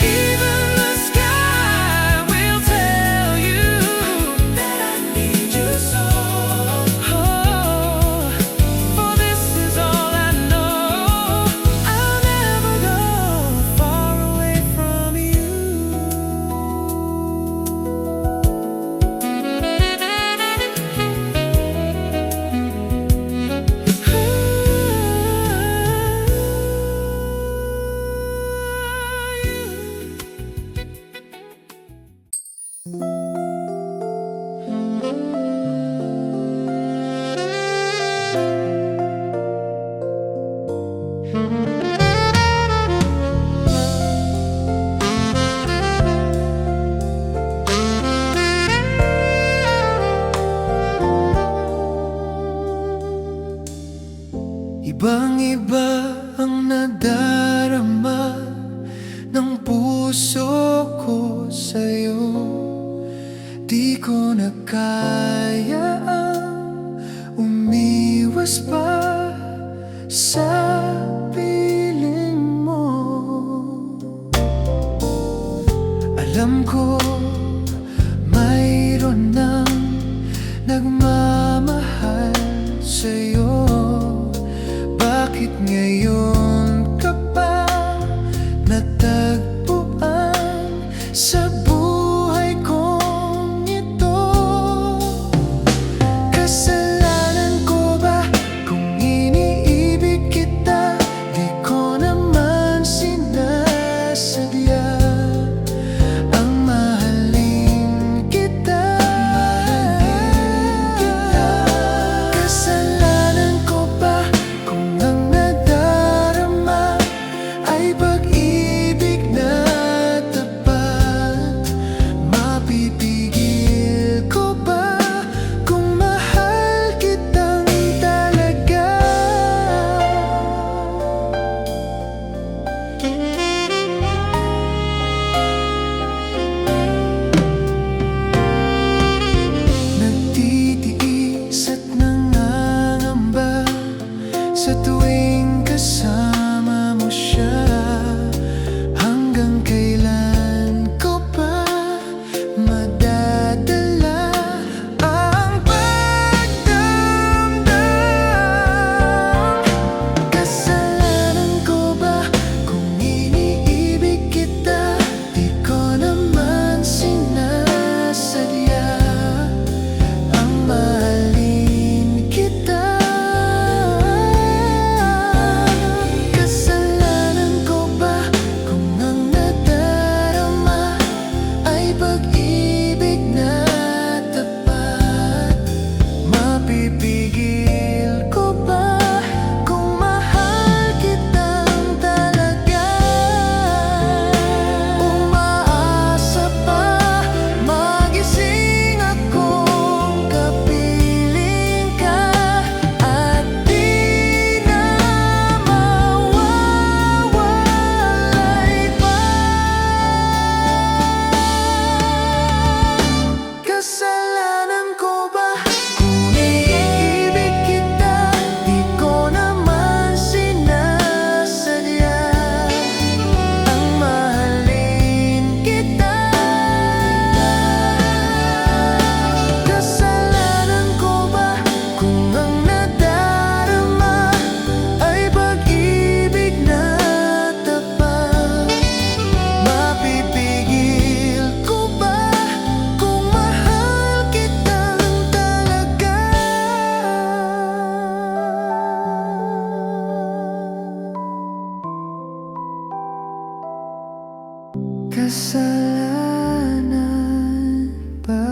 [SPEAKER 2] Even the sky will tell you that I need you so. Oh, for this is all I know. I'll never go far away from you. Ibang-iba ang nadarama ng puso ko sa'yo. Di ko na kaya ang umiwas pa sa piling mo. Alam ko mayroon ng nagmamahal sa'yo. Bakit ngayon ka pa natagpuan sa buhay kong ito? Kasalanan ko ba kung iniibig kita? Di ko naman sinasadya ang mahalin kita. Kasalanan ko ba kung ang nadal Sa tuwing kasama mo siya, hanggang kailan ko pa madadala ang pagdamdam? Kasalanan ko ba kung iniibig kita? Di ko naman sinasadya ang mahalin kita. Kasalanan ko ba kung ang nadarama ay pag-ibig na tapat? Mapipigil ko ba kung mahal kitang talaga? Umaasa pa, magising akong kapiling ka at di na mawawalay pa. Kasalanan ko ba kung iniibig kita? Di ko naman sinasadya ang mahalin kita. Kasalanan ko ba kung ang nadarama ay pag-ibig na tapat? Mapipigil ko ba kung mahal kitang talaga? Kasalanan ba?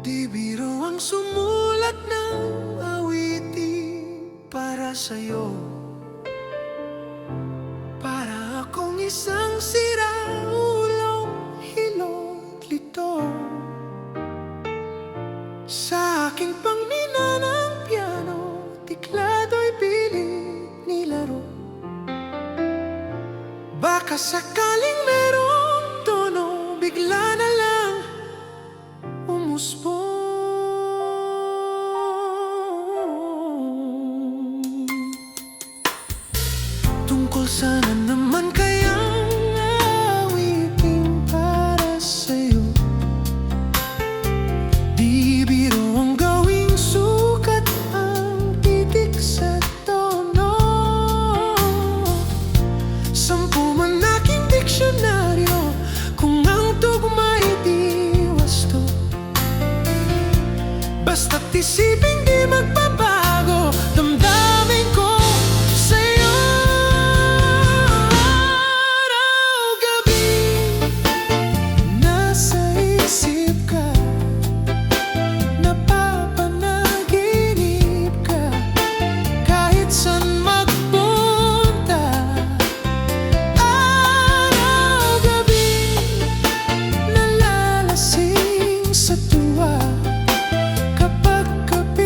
[SPEAKER 2] Di biro ang sumulat ng awitin para sa'yo. Para akong isang siraulong hilot lito. Sa aking pangninanang piano, tiklado'y pilit nilaro. Baka sakaling merong tono, bigla na lang umusbong. Tungkol sana naman kayang awitin para sa'yo. Di biro ang gawing sukat ang titik sa tono. 10 man aking diksyonaryo, kung ang tugma'y di wasto. Basta't isiping di magbabago damdamin ko sa'yo. Araw-gabi nasa isip ka, napapanaginip ka, kahit saan magpunta. Araw-gabi nalalasing sa tuwa kapag kapiling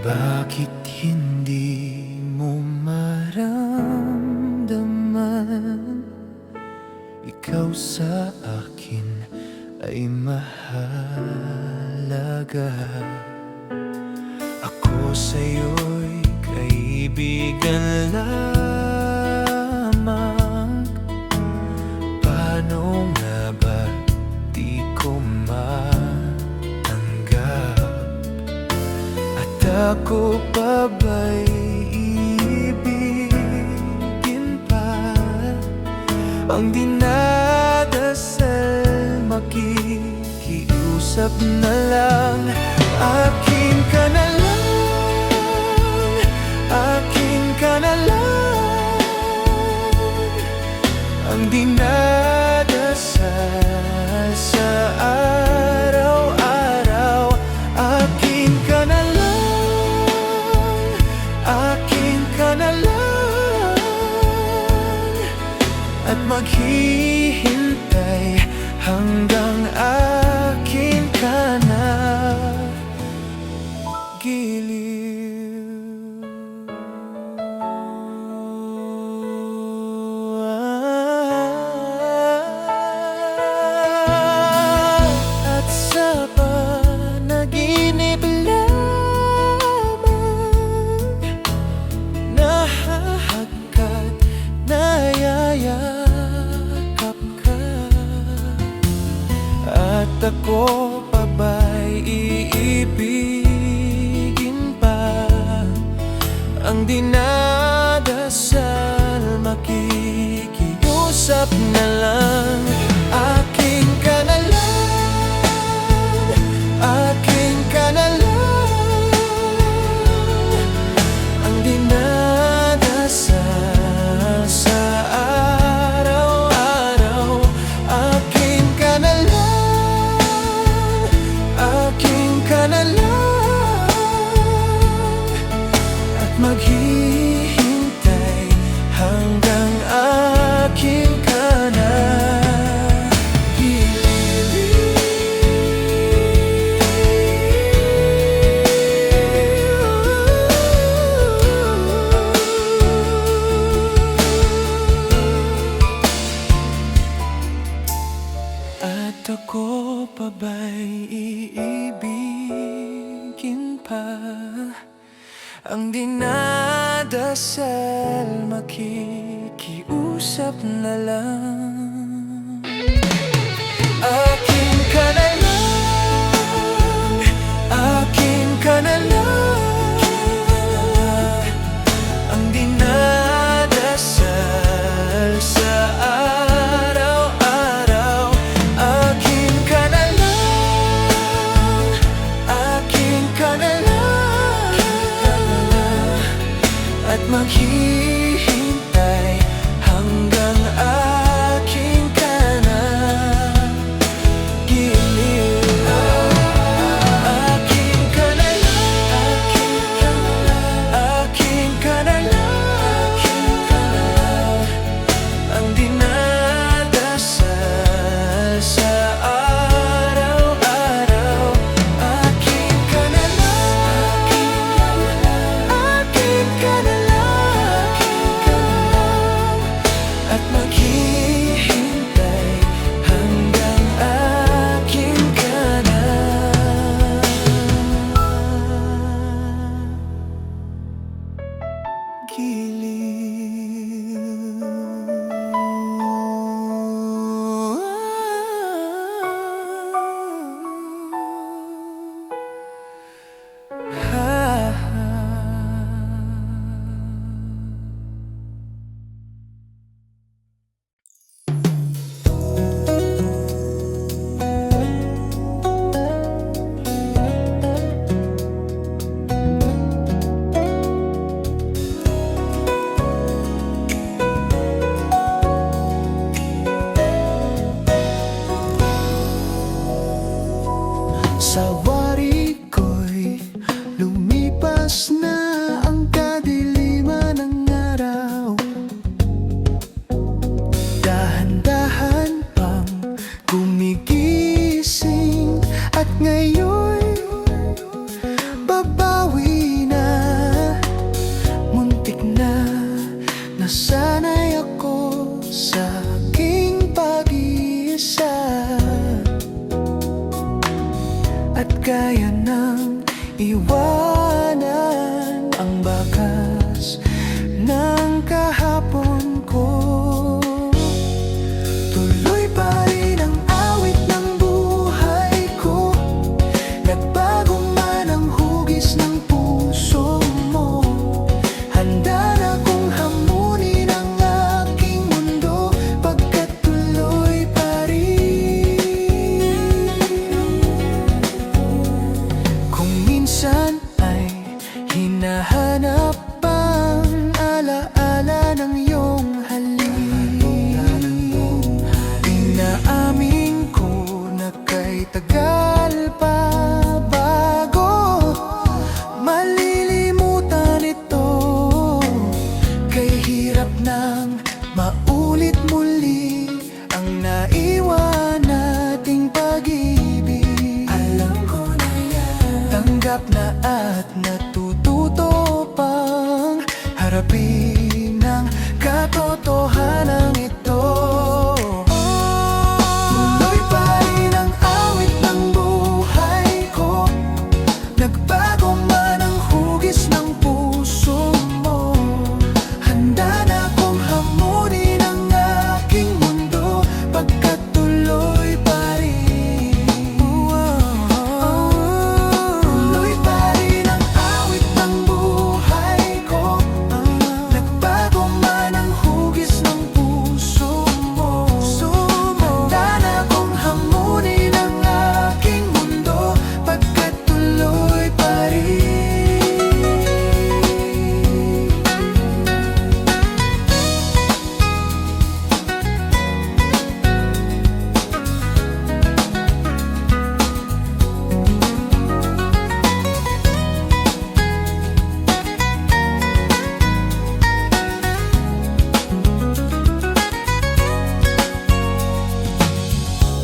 [SPEAKER 2] Bakit hindi mo maramdaman? Ikaw sa akin ay mahalaga. Ako sa'yo'y kaibigan lamang. Paano nga ba di ko matanggap? At ako pa ba'y iibigin pa? Ang dinadasal, makikiusap na lang. Akin ka na lang, akin ka na lang. Ang dinadasal sa araw-araw. Akin ka na lang, akin ka na lang. At maghihintay hanggang akin ka na. At sa panaginip lamang, nahahagkat, nayayakap ka. At ako pa ba'y iibigin pa? Ang dinadasal, makikiusap na lang. Akin ka na lang, akin ka na lang. Ang dinadasal sa araw-araw. Akin ka na lang, akin ka na lang. At maghihintay hanggang akin ka na. At ako pa ba'y iibigin pa? Ang dinadasal, makikiusap na lang. Akin ka na lang, akin ka na lang. Ang dinadasal sa araw-araw. Akin ka na lang, akin ka na lang. At maghihintay hanggang akin ka na. Giliw. Akin ka na lang, akin ka na lang. Ang dinadasal sa araw-araw. Akin ka na lang, akin ka na lang. At maghihintay hanggang akin ka na. Sa wari ko'y lumipas na ang kadiliman ng araw. Dahan-dahan pang gumigising. At ngayon babawi na Hinahanap ang alaala ng iyong halik. Inaamin ko na kay tagal pa bago malilimutan ito. Kay hirap nang maulit muli ang naiwan nating pag-ibig. Alam ko na yan, tanggap na at natututo pang harapin ang katotohanan ito. Tuloy pa rin ang awit ng buhay ko, nagbago man ang hugis ng puso mo. Handa na kong hamunin ang aking mundo, pagkat tuloy pa rin. Tuloy pa rin ang awit ng buhay ko, nagbago man ang hugis ng puso mo. Handa na kong hamunin ang aking mundo, pagkat tuloy pa rin.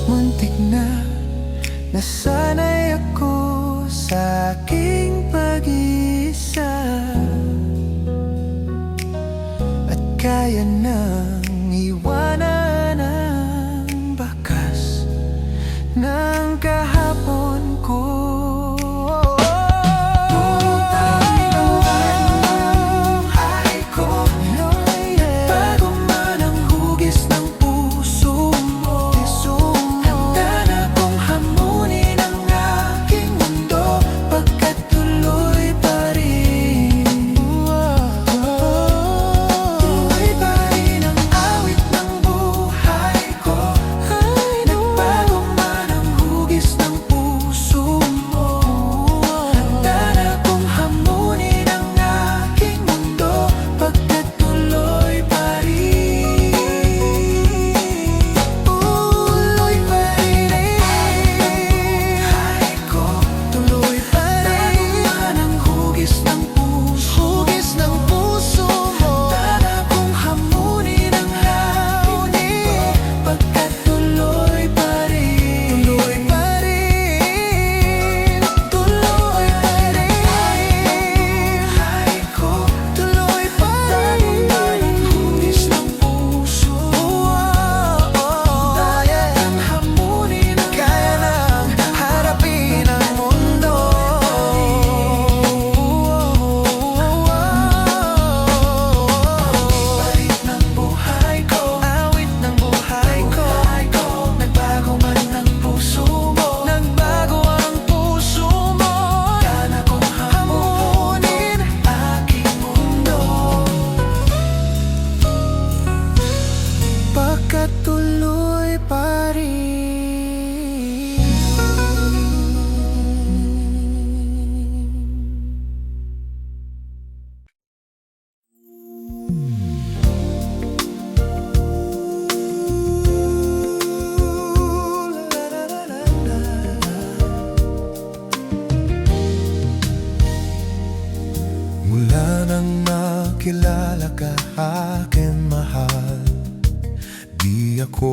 [SPEAKER 2] Muntik na nasanay ako sa aking pag-iisa, at kaya nang iwanan ang bakas ng kahapon ko. Bago man ang hugis ng puso mo, handa na kong hamunin ang aking mundo, pagkat tuloy pa rin. Tuloy pa rin ang awit ng buhay ko, nagbago man ang hugis ng puso mo. Handa na kong hamunin ang aking mundo, pagkat tuloy pa rin. Tuloy pa rin ko, tuloy pa rin ang hugis ng puso mo. Handa na kong hamunin ang aking mundo, pagkat tuloy pa rin. Tuloy pa rin, tuloy pa rin ko, tuloy pa rin ang hugis ng puso mo. Kaya nang hamunin ang kaya nang harapin ang mundo. Awit ng buhay ko, awit ng buhay ko, nagbago man ang puso mo, nagbago ang puso mo. Kaya na kong hamunin aking mundo, pagkat tuloy pa rin. Mula nang makilala ka aking mahal, di ako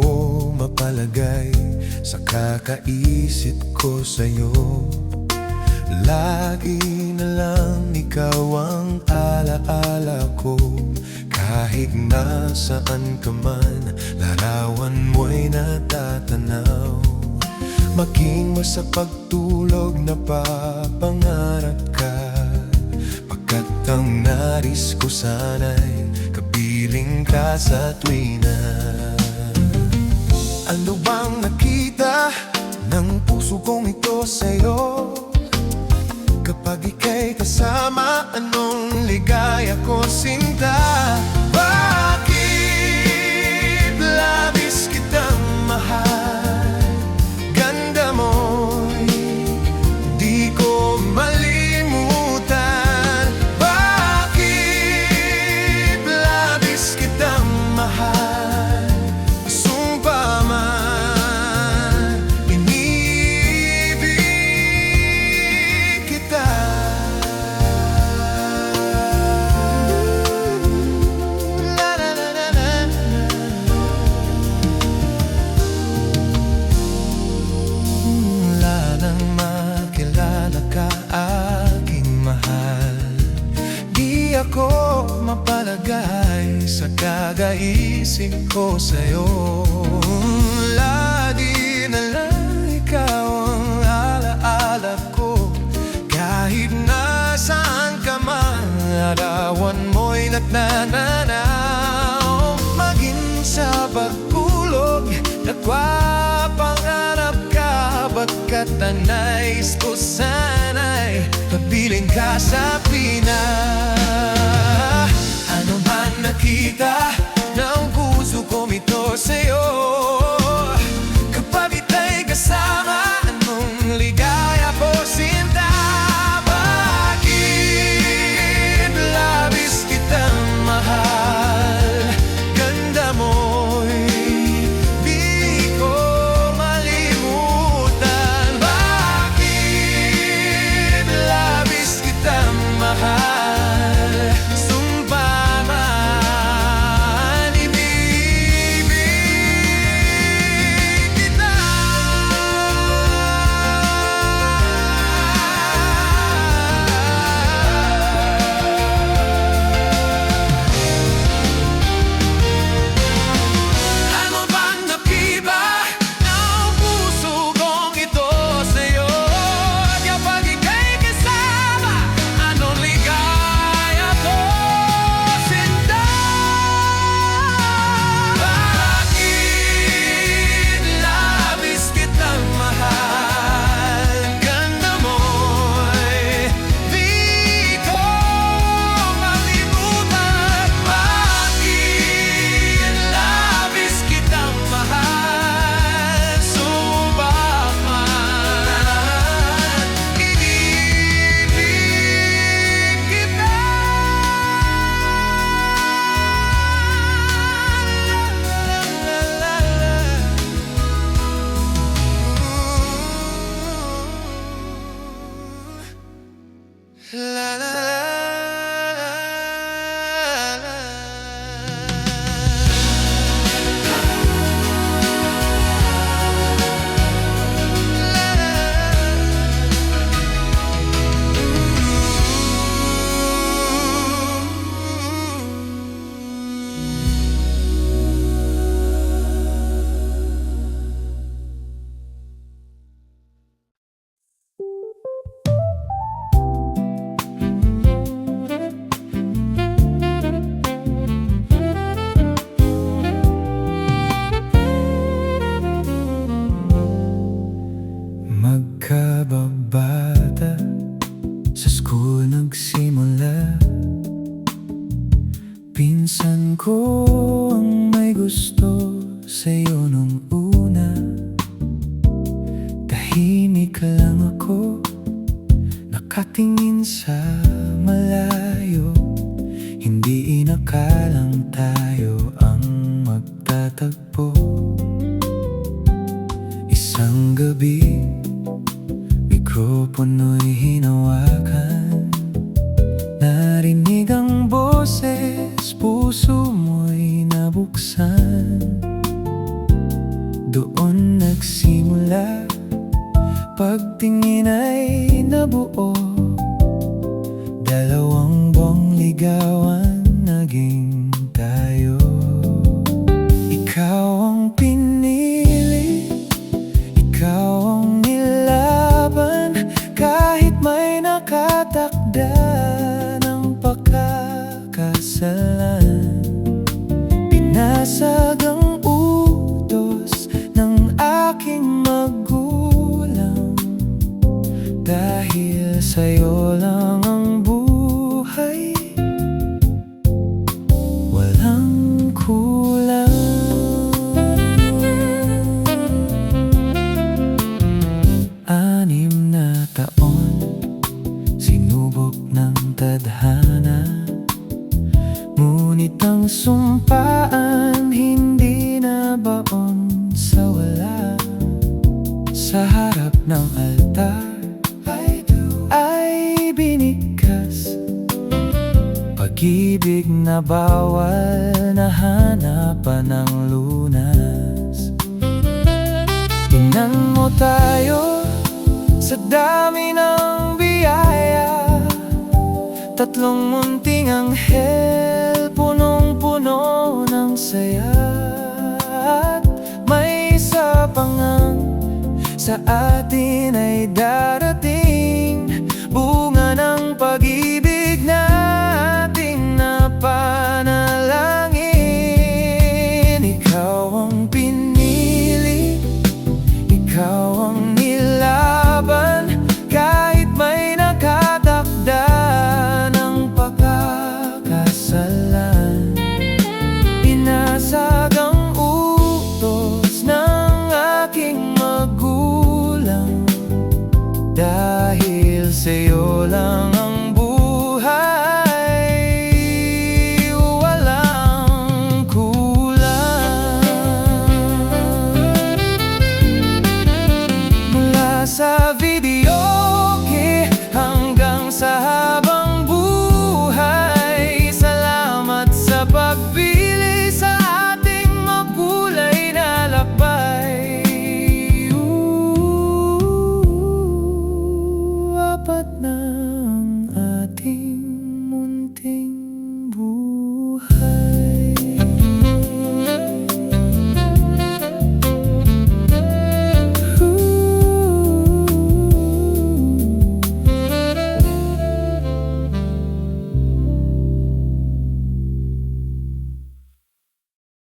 [SPEAKER 2] mapalagay sa kakaisip ko sa'yo. Lagi na lang ikaw ang alaala ko, kahit nasaan ka man, larawan mo'y natatanaw. Maging sa pagtulog na papangarap ka, pagkat ang nais ko sana'y kapiling ka sa tuwina. Ano bang nakita ng puso kong ito sa'yo? Kapag ika'y kasama, anong ligaya ko sinta? Bakit labis kitang mahal? Ganda mo'y di ko malimutan. ako mapalagay sa kagaisip ko sa'yo. Lagi na lang ikaw ang alaala ko, kahit nasaan ka man, larawan mo'y nagnananaw. Maging sa pagkulog, nagpapangarap ka, baga't ang nais ko sana'y pagpiling ka sa pina. Ano man nakita ng puso ko ito sa'yo, kapag ita'y kasama, anong ligaya po sinta. Bakit labis kitang mahal, ganda mo'y di ko malimutan. Bakit labis kitang mahal, sumpa man ibibig kita. Ano bang nakiba ng puso kong ito sa'yo, kapag ika'y kasama, anong ligaya to sinta. Bakit labis kitang mahal, ganda mo'y di ko malimutan. Bakit labis kitang mahal, subak man ibibig kita. La la magkababata, sa school nagsimula. Pinsan ko ang may gusto sa'yo nung una. Tahimik lang ako, nakatingin sa malayo. Hindi inakalang tayo ang magtatagpo. Isang gabi, mikropono'y hinawakan. Narinig ang boses, puso mo'y nabuksan. Doon nagsimula, pagtingin ay nabuo. Dalawang buwang ligawan naging tayo. Ikaw ang pinili, ikaw ang nilaban, kahit may nakatakda ng pagkakasalan. Pinasag ang utos ng aking magulang, dahil sa'yo lang ang buhay, walang kulang. Anim na taon, sinubok ng tadhana, ngunit ang sumpaan hindi na baon sa wala. Sa harap ng altar ay binigkas, pag-ibig na bawal na hanapan ng lunas. Tingnan mo tayo sa dami ng biyaya, Tatlong munting anghel, punong-puno ng saya. At may isa pang sa atin ay darating, bunga ng pag-ibig.